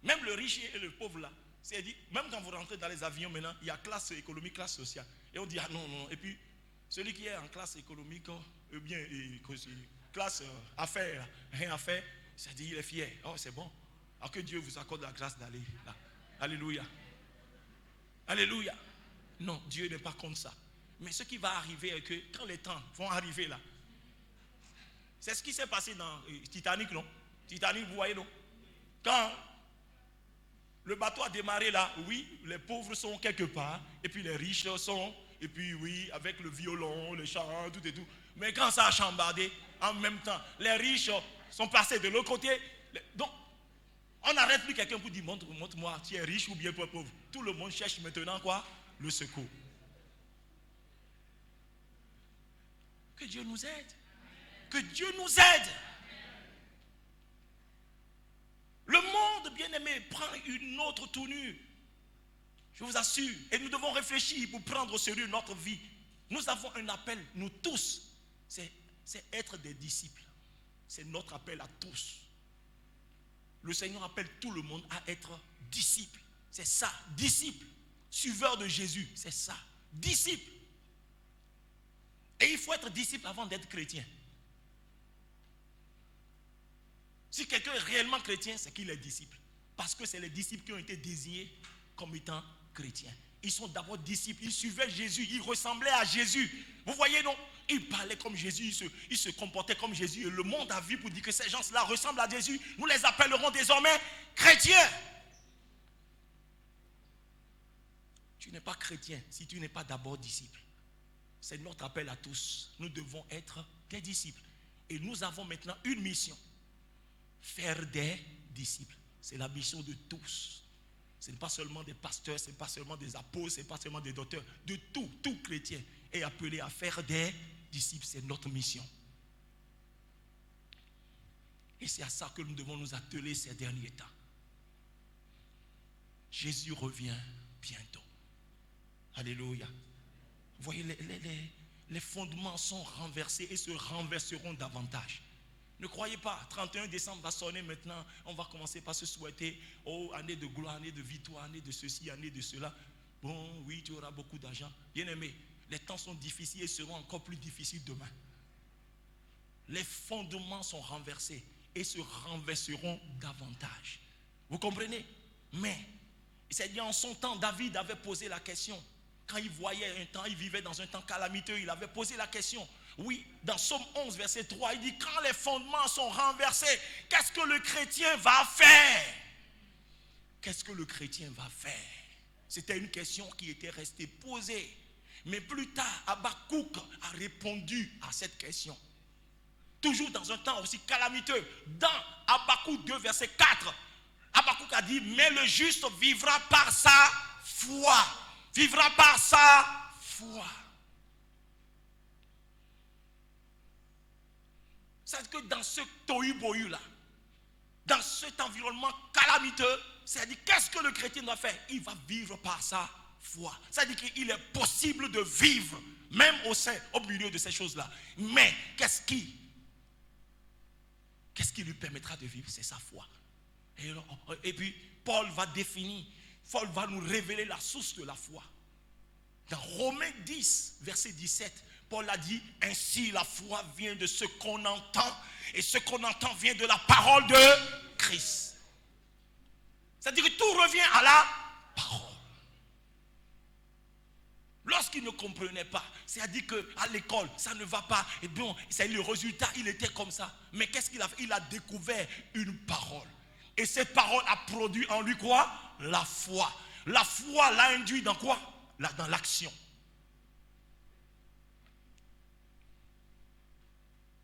Même le riche et le pauvre là, c'est dit, même quand vous rentrez dans les avions maintenant, il y a classe économique, classe sociale. Et on dit, ah non. Et puis, celui qui est en classe économique, ou bien classe affaires, rien à faire, ça dit, il est fier. Oh, c'est bon. Alors que Dieu vous accorde la grâce d'aller là. Alléluia. Alléluia. Non, Dieu n'est pas comme ça. Mais ce qui va arriver est que quand les temps vont arriver là, c'est ce qui s'est passé dans Titanic, non? Titanic, vous voyez, non? Quand le bateau a démarré là, oui, les pauvres sont quelque part, et puis les riches sont, et puis oui, avec le violon, le chant, tout et tout. Mais quand ça a chambardé, en même temps, les riches sont passés de l'autre côté. Donc, on n'arrête plus quelqu'un pour dire, montre-moi, tu es riche ou bien tu es pauvre. Tout le monde cherche maintenant quoi? Le secours. Que Dieu nous aide. Que Dieu nous aide. Le monde, bien-aimé, prend une autre tournure. Je vous assure. Et nous devons réfléchir pour prendre au sérieux notre vie. Nous avons un appel, nous tous. C'est être des disciples. C'est notre appel à tous. Le Seigneur appelle tout le monde à être disciple. C'est ça, disciple. Suiveur de Jésus, c'est ça. Disciple. Et il faut être disciple avant d'être chrétien. Si quelqu'un est réellement chrétien, c'est qu'il est disciple. Parce que c'est les disciples qui ont été désignés comme étant chrétiens. Ils sont d'abord disciples, ils suivaient Jésus, ils ressemblaient à Jésus. Vous voyez, non? Ils parlaient comme Jésus, ils se comportaient comme Jésus. Et le monde a vu pour dire que ces gens-là ressemblent à Jésus. Nous les appellerons désormais chrétiens. Tu n'es pas chrétien si tu n'es pas d'abord disciple. C'est notre appel à tous. Nous devons être des disciples. Et nous avons maintenant une mission. Faire des disciples. C'est la mission de tous. Ce n'est pas seulement des pasteurs, ce n'est pas seulement des apôtres, ce n'est pas seulement des docteurs. De tout chrétien est appelé à faire des disciples. C'est notre mission. Et c'est à ça que nous devons nous atteler ces derniers temps. Jésus revient bientôt. Alléluia. Vous voyez, les fondements sont renversés et se renverseront davantage. Ne croyez pas, 31 décembre va sonner maintenant, on va commencer par se souhaiter, oh, année de gloire, année de victoire, année de ceci, année de cela. Bon, oui, tu auras beaucoup d'argent. Bien-aimé, les temps sont difficiles et seront encore plus difficiles demain. Les fondements sont renversés et se renverseront davantage. Vous comprenez? Mais, c'est en son temps, David avait posé la question. Quand il voyait un temps, il vivait dans un temps calamiteux, il avait posé la question. Oui, dans Psaume 11, verset 3, il dit, quand les fondements sont renversés, qu'est-ce que le chrétien va faire? Qu'est-ce que le chrétien va faire? C'était une question qui était restée posée. Mais plus tard, Habakkuk a répondu à cette question. Toujours dans un temps aussi calamiteux. Dans Habakkuk 2, verset 4, Habakkuk a dit, mais le juste vivra par sa foi. Vivra par sa foi. C'est-à-dire que dans ce tohu-bohu là, dans cet environnement calamiteux, c'est-à-dire qu'est-ce que le chrétien doit faire? Il va vivre par sa foi. C'est-à-dire qu'il est possible de vivre, même au milieu de ces choses-là. Mais qu'est-ce qui lui permettra de vivre? C'est sa foi. Et puis, Paul va nous révéler la source de la foi. Dans Romains 10, verset 17, Paul a dit, ainsi la foi vient de ce qu'on entend, et ce qu'on entend vient de la parole de Christ. C'est-à-dire que tout revient à la parole. Lorsqu'il ne comprenait pas, c'est-à-dire qu'à l'école, ça ne va pas, et bien, c'est le résultat, il était comme ça. Mais qu'est-ce qu'il a fait? Il a découvert une parole. Et cette parole a produit en lui quoi? La foi. La foi l'a induit dans quoi? Dans l'action.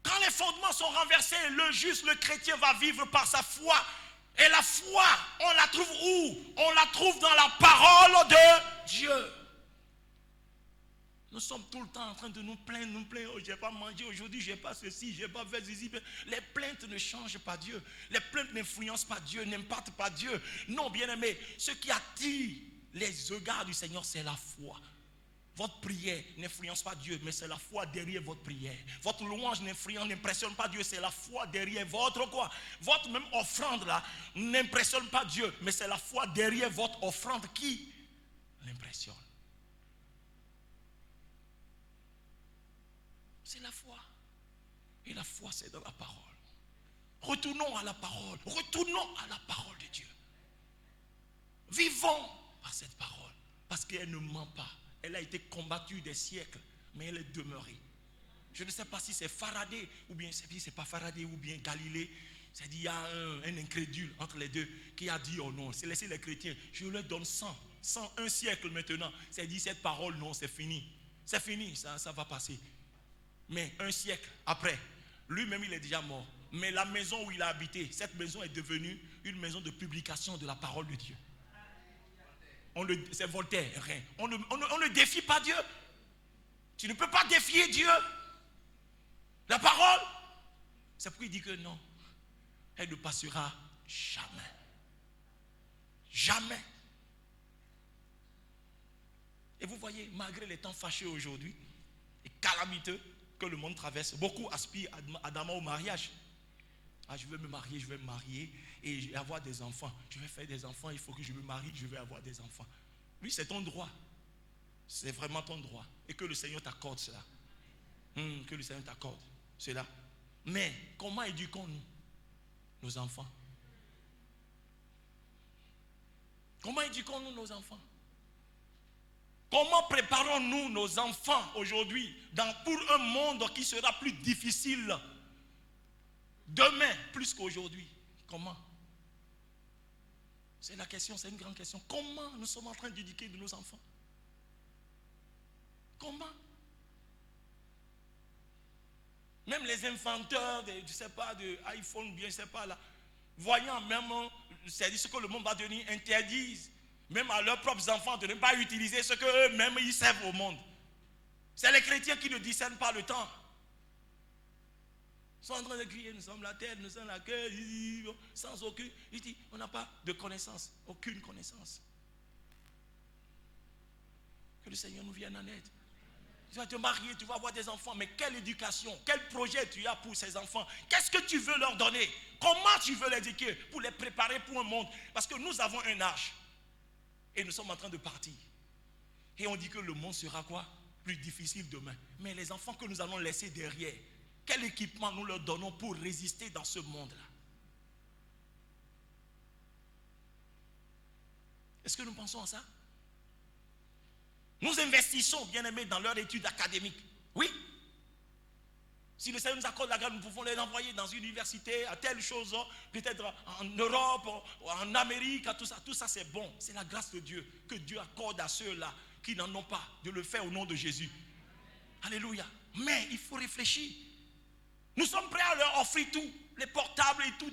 Quand les fondements sont renversés, le juste, le chrétien va vivre par sa foi. Et la foi, on la trouve où? On la trouve dans la parole de Dieu. Nous sommes tout le temps en train de nous plaindre. Oh, je n'ai pas mangé aujourd'hui, je n'ai pas ceci, je n'ai pas fait ceci. Les plaintes ne changent pas Dieu. Les plaintes n'influencent pas Dieu, n'impactent pas Dieu. Non, bien-aimé, ce qui attire les regards du Seigneur, c'est la foi. Votre prière n'influence pas Dieu, mais c'est la foi derrière votre prière. Votre louange n'impressionne pas Dieu, c'est la foi derrière votre quoi? Votre même offrande là n'impressionne pas Dieu, mais c'est la foi derrière votre offrande qui l'impressionne. C'est la foi. Et la foi, c'est dans la parole. Retournons à la parole. Retournons à la parole de Dieu. Vivons par cette parole. Parce qu'elle ne ment pas. Elle a été combattue des siècles, mais elle est demeurée. Je ne sais pas si c'est Faraday, ou bien si c'est pas Faraday, ou bien Galilée. C'est-à-dire, il y a un incrédule entre les deux qui a dit, oh non, c'est laisser les chrétiens, je leur donne 100 un siècle maintenant. C'est-à-dire, cette parole, non, c'est fini. C'est fini, ça va passer. Mais un siècle après, lui-même il est déjà mort. Mais la maison où il a habité, cette maison est devenue une maison de publication de la parole de Dieu. C'est Voltaire. On ne défie pas Dieu. Tu ne peux pas défier Dieu. La parole, c'est pourquoi il dit que non, elle ne passera jamais. Jamais. Et vous voyez, malgré les temps fâcheux aujourd'hui et calamiteux que le monde traverse, beaucoup aspirent ardemment au mariage. Ah, je veux me marier et avoir des enfants. Je vais faire des enfants, il faut que je me marie, je vais avoir des enfants. Oui, c'est ton droit. C'est vraiment ton droit. Et que le Seigneur t'accorde cela. Que le Seigneur t'accorde cela. Mais comment éduquons-nous nos enfants? Comment éduquons-nous nos enfants? Comment préparons-nous nos enfants aujourd'hui pour un monde qui sera plus difficile demain plus qu'aujourd'hui? Comment? C'est la question, c'est une grande question. Comment nous sommes en train d'éduquer de nos enfants? Comment? Même les inventeurs de iPhone, bien, je ne sais pas là, voyant même, c'est ce que le monde va devenir, interdisent même à leurs propres enfants de ne pas utiliser ce qu'eux-mêmes ils servent au monde. C'est les chrétiens qui ne discernent pas le temps. Ils sont en train de crier, nous sommes la terre, nous sommes la queue, sans aucune. Il dit, on n'a pas de connaissance, aucune connaissance. Que le Seigneur nous vienne en aide. Tu vas te marier, tu vas avoir des enfants, mais quelle éducation, quel projet tu as pour ces enfants? Qu'est-ce que tu veux leur donner? Comment tu veux les éduquer pour les préparer pour un monde? Parce que nous avons un âge et nous sommes en train de partir. Et on dit que le monde sera quoi? Plus difficile demain. Mais les enfants que nous allons laisser derrière, quel équipement nous leur donnons pour résister dans ce monde-là? Est-ce que nous pensons à ça? Nous investissons, bien aimés, dans leur étude académique. Oui. Si le Seigneur nous accorde la grâce, nous pouvons les envoyer dans une université, à telle chose, peut-être en Europe, en Amérique, à tout ça. Tout ça, c'est bon. C'est la grâce de Dieu que Dieu accorde à ceux-là qui n'en ont pas, de le faire au nom de Jésus. Alléluia. Mais il faut réfléchir. Nous sommes prêts à leur offrir tout, les portables et tout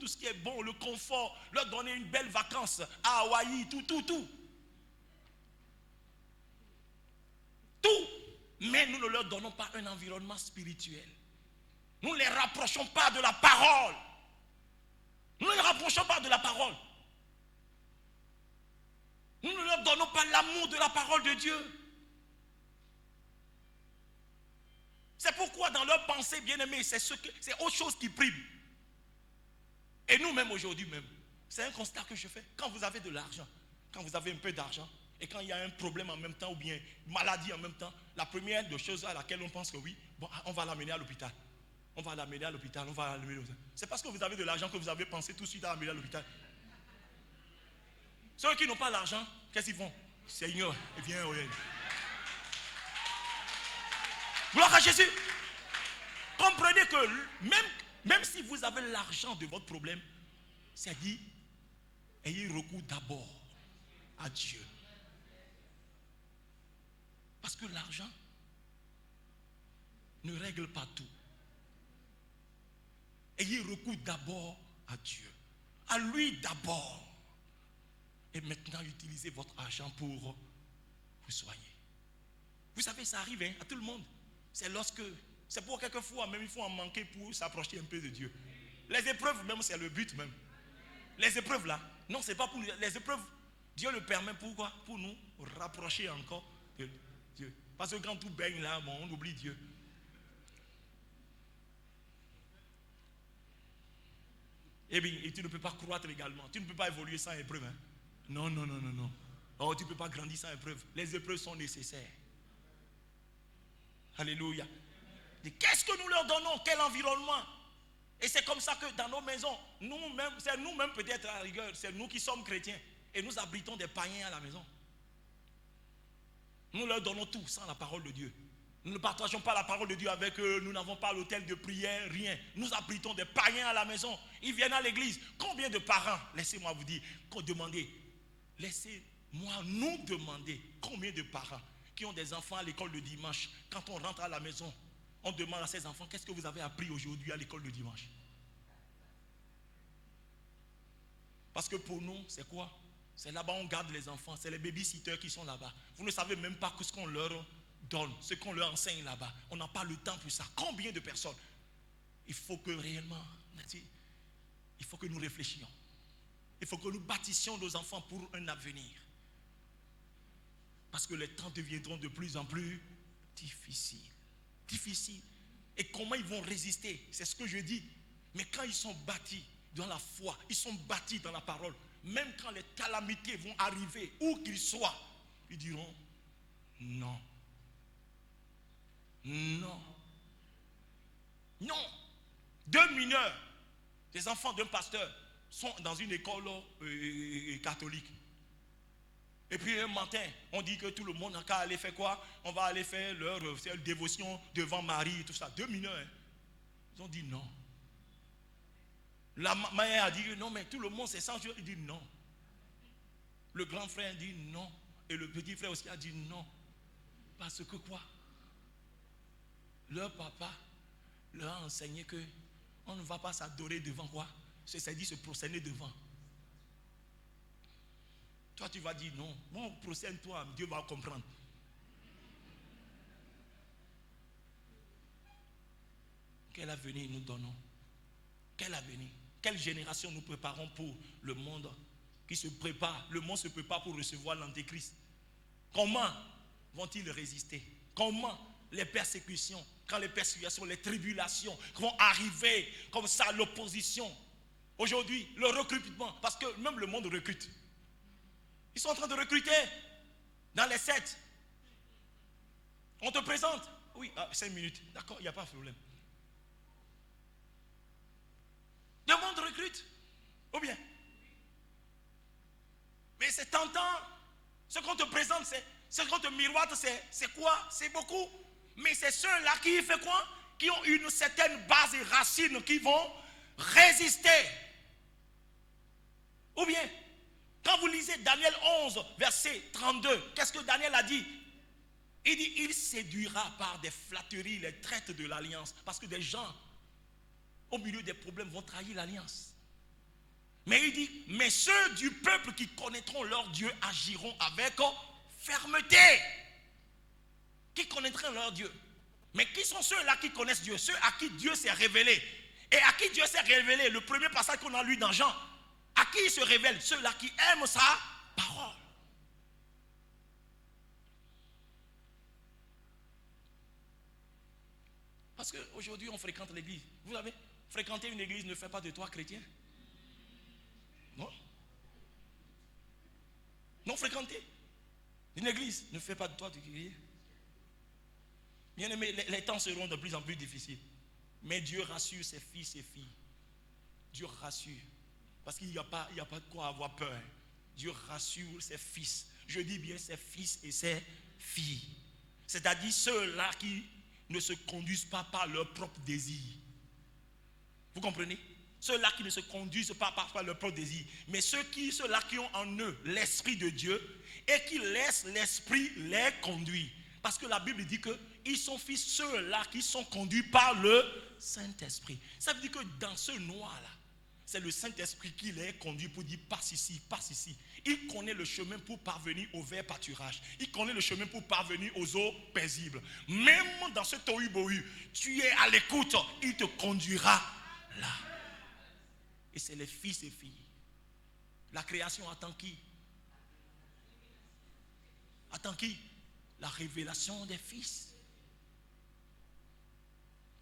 ce qui est bon, le confort, leur donner une belle vacance à Hawaï, tout. Tout. Mais nous ne leur donnons pas un environnement spirituel. Nous ne les rapprochons pas de la parole. Nous ne les rapprochons pas de la parole. Nous ne leur donnons pas l'amour de la parole de Dieu. C'est pourquoi dans leur pensée, bien-aimés, c'est autre chose qui prime. Et nous-mêmes aujourd'hui même, c'est un constat que je fais. Quand vous avez de l'argent, quand vous avez un peu d'argent, et quand il y a un problème en même temps, ou bien maladie en même temps, la première des choses à laquelle on pense que oui, bon, on va l'amener à l'hôpital. On va l'amener à l'hôpital, C'est parce que vous avez de l'argent que vous avez pensé tout de suite à l'amener à l'hôpital. Ceux qui n'ont pas l'argent, qu'est-ce qu'ils font? Seigneur, viens, oui. Gloire à Jésus. Comprenez que même si vous avez l'argent de votre problème, c'est dit, ayez recours d'abord à Dieu. Parce que l'argent ne règle pas tout. Ayez recours d'abord à Dieu. À lui d'abord. Et maintenant, utilisez votre argent pour vous soigner. Vous savez, ça arrive à tout le monde. C'est pour quelquefois, même il faut en manquer pour s'approcher un peu de Dieu. Les épreuves, même, c'est le but même. Les épreuves là, non, c'est pas pour nous. Les épreuves, Dieu le permet pourquoi? Pour nous rapprocher encore de Dieu. Parce que quand tout baigne là, bon, on oublie Dieu. Et bien, tu ne peux pas croître également. Tu ne peux pas évoluer sans épreuve. Hein? Non. Oh, tu ne peux pas grandir sans épreuve. Les épreuves sont nécessaires. Alléluia. Et qu'est-ce que nous leur donnons? Quel environnement? Et c'est comme ça que dans nos maisons, nous-mêmes, c'est nous-mêmes peut-être à la rigueur, c'est nous qui sommes chrétiens. Et nous abritons des païens à la maison. Nous leur donnons tout sans la parole de Dieu. Nous ne partageons pas la parole de Dieu avec eux. Nous n'avons pas l'hôtel de prière, rien. Nous abritons des païens à la maison. Ils viennent à l'église. Combien de parents, laissez-moi vous dire, laissez-moi nous demander combien de parents qui ont des enfants à l'école le dimanche, quand on rentre à la maison, on demande à ces enfants, qu'est-ce que vous avez appris aujourd'hui à l'école le dimanche? Parce que pour nous, c'est quoi? C'est là-bas on garde les enfants, c'est les babysitters qui sont là-bas. Vous ne savez même pas ce qu'on leur donne, ce qu'on leur enseigne là-bas. On n'a pas le temps pour ça. Combien de personnes? Il faut que réellement, il faut que nous réfléchissions. Il faut que nous bâtissions nos enfants pour un avenir. Parce que les temps deviendront de plus en plus difficiles. Et comment ils vont résister? C'est ce que je dis. Mais quand ils sont bâtis dans la foi, ils sont bâtis dans la parole, même quand les calamités vont arriver, où qu'ils soient, ils diront non. Non. 2 mineurs, des enfants d'un pasteur, sont dans une école catholique. Et puis un matin, on dit que tout le monde n'a qu'à aller faire quoi? On va aller faire leur dévotion devant Marie et tout ça. 2 mineurs. Hein. Ils ont dit non. La mère a dit non, mais tout le monde c'est sans Dieu. Il dit non. Le grand frère dit non. Et le petit frère aussi a dit non. Parce que quoi? Leur papa leur a enseigné que on ne va pas s'adorer devant quoi? C'est-à-dire se prosterner devant. Toi, tu vas dire non. Bon, prosterne-toi, Dieu va comprendre. Quel avenir nous donnons? Quel avenir? Quelle génération nous préparons pour le monde qui se prépare? Le monde se prépare pour recevoir l'Antéchrist. Comment vont-ils résister? Comment les persécutions, quand les persécutions, les tribulations vont arriver comme ça, l'opposition? Aujourd'hui, le recrutement, parce que même le monde recrute. Ils sont en train de recruter dans les 7. On te présente. Oui, 5 minutes. D'accord, il n'y a pas de problème. Le monde recrute. Ou bien. Mais c'est tentant. Ce qu'on te présente, ce qu'on te miroite, c'est quoi? C'est beaucoup. Mais c'est ceux-là qui font quoi? Qui ont une certaine base et racine qui vont résister. Ou bien, quand vous lisez Daniel 11, verset 32, qu'est-ce que Daniel a dit? Il dit, il séduira par des flatteries les traites de l'alliance. Parce que des gens, au milieu des problèmes, vont trahir l'alliance. Mais il dit, mais ceux du peuple qui connaîtront leur Dieu agiront avec fermeté. Qui connaîtront leur Dieu. Mais qui sont ceux-là qui connaissent Dieu? Ceux à qui Dieu s'est révélé. Et à qui Dieu s'est révélé, le premier passage qu'on a lu dans Jean, à qui il se révèle? Ceux-là qui aiment sa parole. Parce qu'aujourd'hui, on fréquente l'église. Vous savez, fréquenter une église ne fait pas de toi chrétien. Non. Non, fréquenter une église ne fait pas de toi chrétien. Bien aimé, les temps seront de plus en plus difficiles. Mais Dieu rassure ses fils et filles. Dieu rassure. Parce qu'il n'y a pas de quoi avoir peur. Dieu rassure ses fils. Je dis bien ses fils et ses filles. C'est-à-dire ceux-là qui ne se conduisent pas par leur propre désir. Vous comprenez? Ceux-là qui ne se conduisent pas par leur propre désir. Mais ceux-là qui ont en eux l'Esprit de Dieu et qui laissent l'Esprit les conduire. Parce que la Bible dit qu'ils sont fils ceux-là qui sont conduits par le Saint-Esprit. Ça veut dire que dans ce noir-là, c'est le Saint-Esprit qui les conduit pour dire passe ici, passe ici. Il connaît le chemin pour parvenir au vert pâturage. Il connaît le chemin pour parvenir aux eaux paisibles. Même dans ce tohu-bohu, tu es à l'écoute, il te conduira là. Et c'est les fils et filles. La création attend qui? Attend qui? La révélation des fils.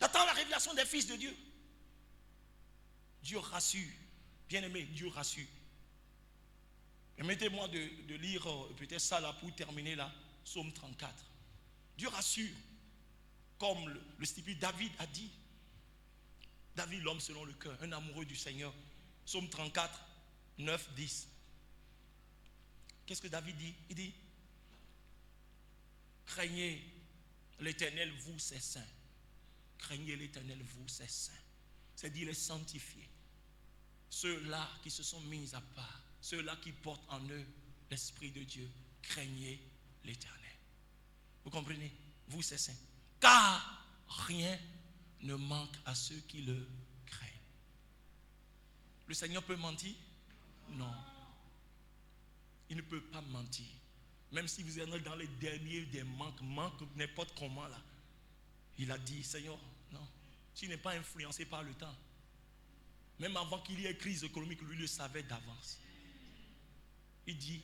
Attends la révélation des fils de Dieu. Dieu rassure. Bien-aimé, Dieu rassure. Permettez-moi de lire peut-être ça là pour terminer là. Psaume 34. Dieu rassure. Comme le stipule David a dit. David, l'homme selon le cœur, un amoureux du Seigneur. Psaume 34, 9, 10. Qu'est-ce que David dit? Il dit, craignez l'Éternel, vous ses saints. Craignez l'Éternel, vous ses saints. C'est-à-dire les sanctifiés. Ceux-là qui se sont mis à part. Ceux-là qui portent en eux l'Esprit de Dieu. Craignez l'Éternel. Vous comprenez? Vous ses saints. Car rien ne manque à ceux qui le craignent. Le Seigneur peut mentir? Non. Il ne peut pas mentir. Même si vous êtes dans les derniers des manques n'importe comment là. Il a dit, Seigneur, non. Tu n'es pas influencé par le temps. Même avant qu'il y ait crise économique, lui le savait d'avance. Il dit,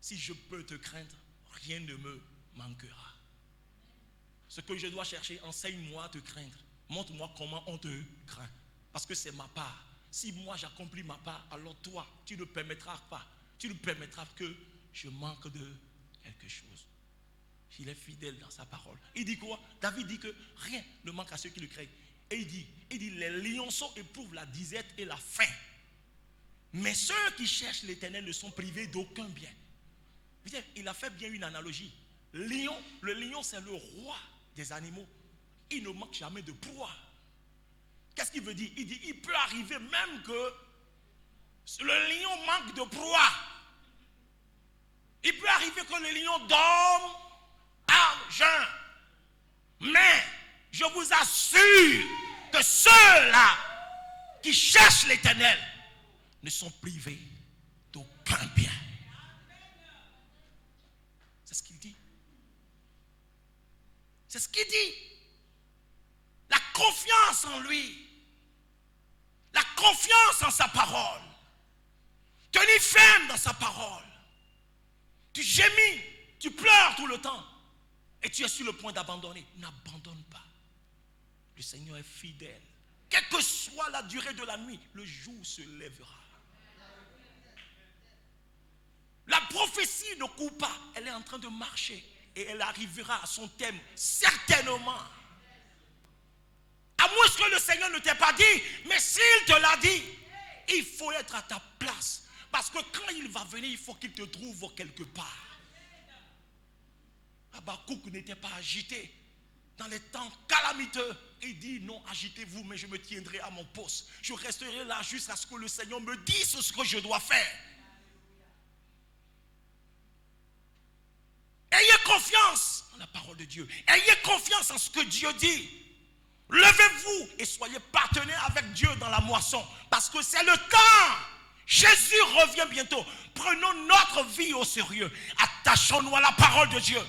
si je peux te craindre, rien ne me manquera. Ce que je dois chercher, enseigne-moi à te craindre. Montre-moi comment on te craint. Parce que c'est ma part. Si moi j'accomplis ma part, alors toi, tu ne permettras pas. Tu ne permettras que je manque de quelque chose. Il est fidèle dans sa parole. Il dit quoi? David dit que rien ne manque à ceux qui le craignent. Et il dit, les lionceaux éprouvent la disette et la faim. Mais ceux qui cherchent l'Éternel ne sont privés d'aucun bien. Il a fait bien une analogie. Le lion, c'est le roi des animaux. Il ne manque jamais de proie. Qu'est-ce qu'il veut dire? Il dit, il peut arriver même que le lion manque de proie. Il peut arriver que le lion dorme à jeun. Mais je vous assure que ceux-là qui cherchent l'Éternel ne sont privés d'aucun bien. C'est ce qu'il dit. C'est ce qu'il dit. La confiance en lui. La confiance en sa parole. Tenir ferme dans sa parole. Tu gémis, tu pleures tout le temps. Et tu es sur le point d'abandonner. N'abandonne pas. Le Seigneur est fidèle. Quelle que soit la durée de la nuit, le jour se lèvera. La prophétie ne court pas. Elle est en train de marcher. Et elle arrivera à son thème certainement. À moins que le Seigneur ne t'ait pas dit. Mais s'il te l'a dit, il faut être à ta place. Parce que quand il va venir, il faut qu'il te trouve quelque part. Habakkuk n'était pas agité. Dans les temps calamiteux, il dit non, agitez-vous, mais je me tiendrai à mon poste. Je resterai là jusqu'à ce que le Seigneur me dise ce que je dois faire. Ayez confiance dans la parole de Dieu. Ayez confiance en ce que Dieu dit. Levez-vous et soyez partenaires avec Dieu dans la moisson. Parce que c'est le temps. Jésus revient bientôt. Prenons notre vie au sérieux. Attachons-nous à la parole de Dieu.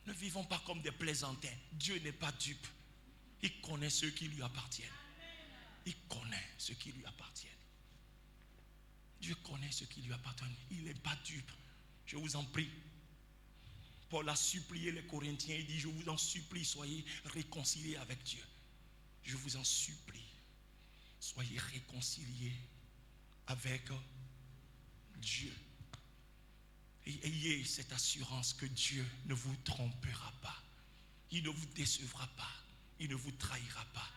Ne vivons pas comme des plaisantins. Dieu n'est pas dupe. Il connaît ceux qui lui appartiennent. Il connaît ceux qui lui appartiennent. Dieu connaît ceux qui lui appartiennent. Il n'est pas dupe. Je vous en prie. Paul a supplié les Corinthiens. Il dit, je vous en supplie, soyez réconciliés avec Dieu. Je vous en supplie. Soyez réconciliés avec Dieu. Et ayez cette assurance que Dieu ne vous trompera pas. Il ne vous décevra pas. Il ne vous trahira pas.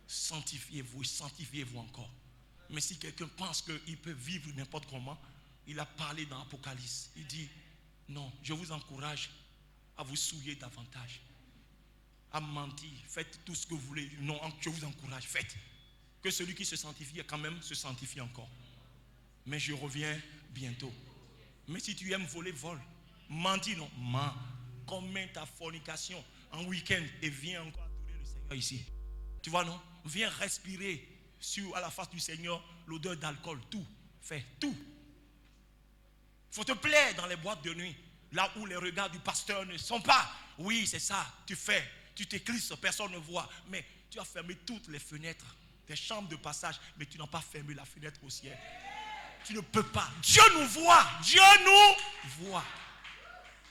Sanctifiez-vous et sanctifiez-vous encore. Mais si quelqu'un pense qu'il peut vivre n'importe comment, il a parlé dans l'Apocalypse. Il dit, non, je vous encourage à vous souiller davantage, à mentir. Faites tout ce que vous voulez. Non, je vous encourage, faites. Que celui qui se sanctifie quand même se sanctifie encore. Mais je reviens bientôt. Mais si tu aimes voler, vole. Mentir, non, mens. Commets ta fornication en week-end et viens encore adorer le Seigneur ici. Tu vois, non? Viens respirer à la face du Seigneur l'odeur d'alcool. Tout. Fais tout. Il faut te plaire dans les boîtes de nuit. Là où les regards du pasteur ne sont pas. Oui, c'est ça. Tu fais. Tu t'éclisses, personne ne voit. Mais tu as fermé toutes les fenêtres. Tes chambres de passage. Mais tu n'as pas fermé la fenêtre au ciel. Tu ne peux pas. Dieu nous voit. Dieu nous voit.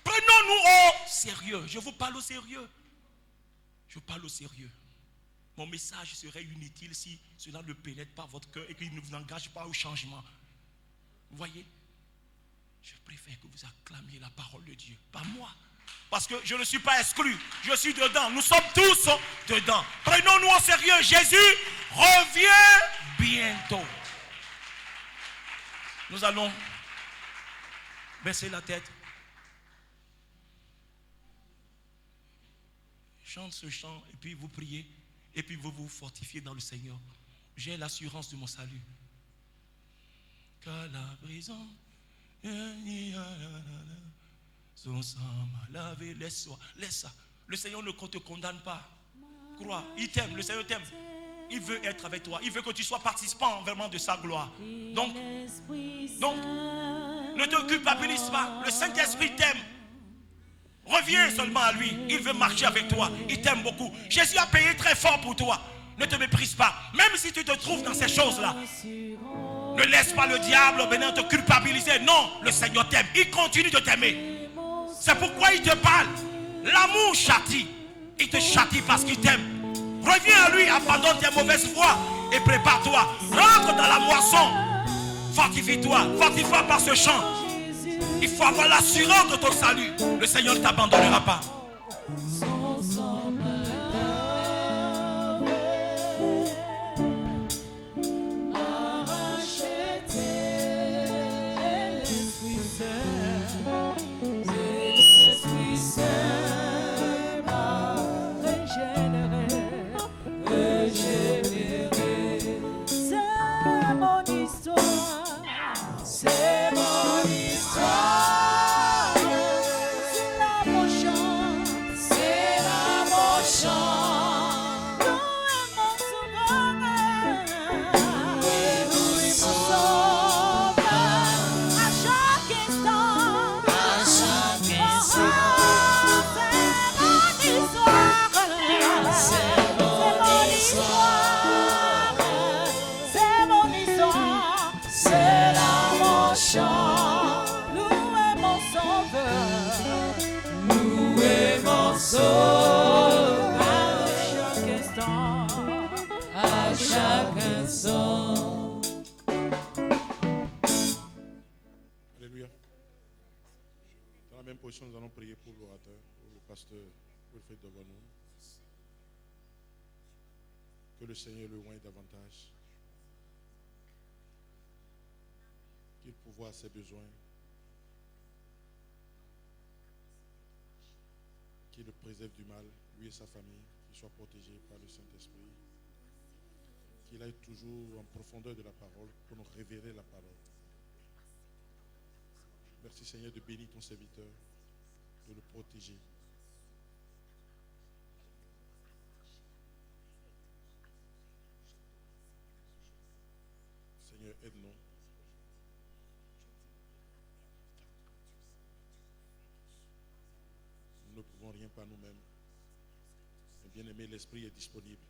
Prenons-nous au sérieux. Je vous parle au sérieux. Je parle au sérieux. Mon message serait inutile si cela ne pénètre pas votre cœur et qu'il ne vous engage pas au changement. Vous voyez? Je préfère que vous acclamiez la parole de Dieu. Pas moi. Parce que je ne suis pas exclu. Je suis dedans. Nous sommes tous dedans. Prenons-nous au sérieux. Jésus revient bientôt. Nous allons baisser la tête. Chante ce chant et puis vous priez. Et puis vous vous fortifiez dans le Seigneur. J'ai l'assurance de mon salut. Car la prison, son sang m'a lavé. Laisse ça. Le Seigneur ne te condamne pas. Crois, il t'aime, le Seigneur t'aime. Il veut être avec toi. Il veut que tu sois participant vraiment de sa gloire. Donc, ne te culpabilise pas. Le Saint-Esprit t'aime. Reviens seulement à lui. Il veut marcher avec toi. Il t'aime beaucoup. Jésus a payé très fort pour toi. Ne te méprise pas. Même si tu te trouves dans ces choses-là. Ne laisse pas le diable venir te culpabiliser. Non, le Seigneur t'aime. Il continue de t'aimer. C'est pourquoi il te parle. L'amour châtie. Il te châtie parce qu'il t'aime. Reviens à lui, abandonne tes mauvaises voies et prépare-toi. Rentre dans la moisson. Fortifie-toi. Fortifie-toi par ce chant. Il faut avoir l'assurance de ton salut. Le Seigneur ne t'abandonnera pas. Nous allons prier pour l'orateur, pour le pasteur Wilfred devant nous. Que le Seigneur le oigne davantage. Qu'il pourvoie à ses besoins. Qu'il le préserve du mal, lui et sa famille, qu'il soit protégé par le Saint-Esprit. Qu'il aille toujours en profondeur de la parole pour nous révéler la parole. Merci Seigneur de bénir ton serviteur, de le protéger. par nous-mêmes. Mais bien aimé, l'Esprit est disponible.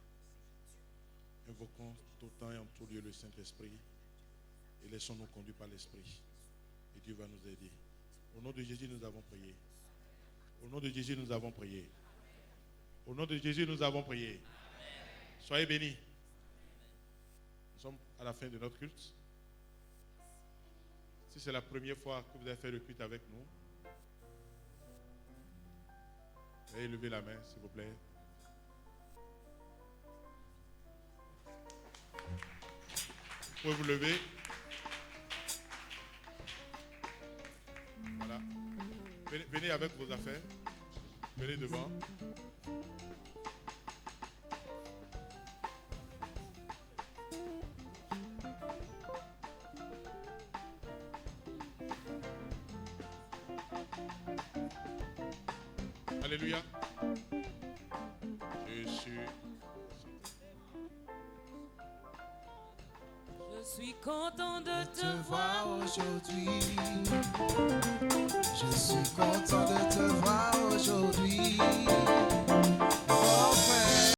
Invoquons tout le temps et en tout lieu le Saint-Esprit et laissons-nous conduire par l'Esprit. Et Dieu va nous aider. Au nom de Jésus, nous avons prié. Au nom de Jésus, nous avons prié. Au nom de Jésus, nous avons prié. Soyez bénis. Nous sommes à la fin de notre culte. Si c'est la première fois que vous avez fait le culte avec nous, veuillez lever la main, s'il vous plaît. Vous pouvez vous lever. Voilà. Venez avec vos affaires. Venez devant. Alléluia. Je suis content de te voir aujourd'hui. Je suis content de te voir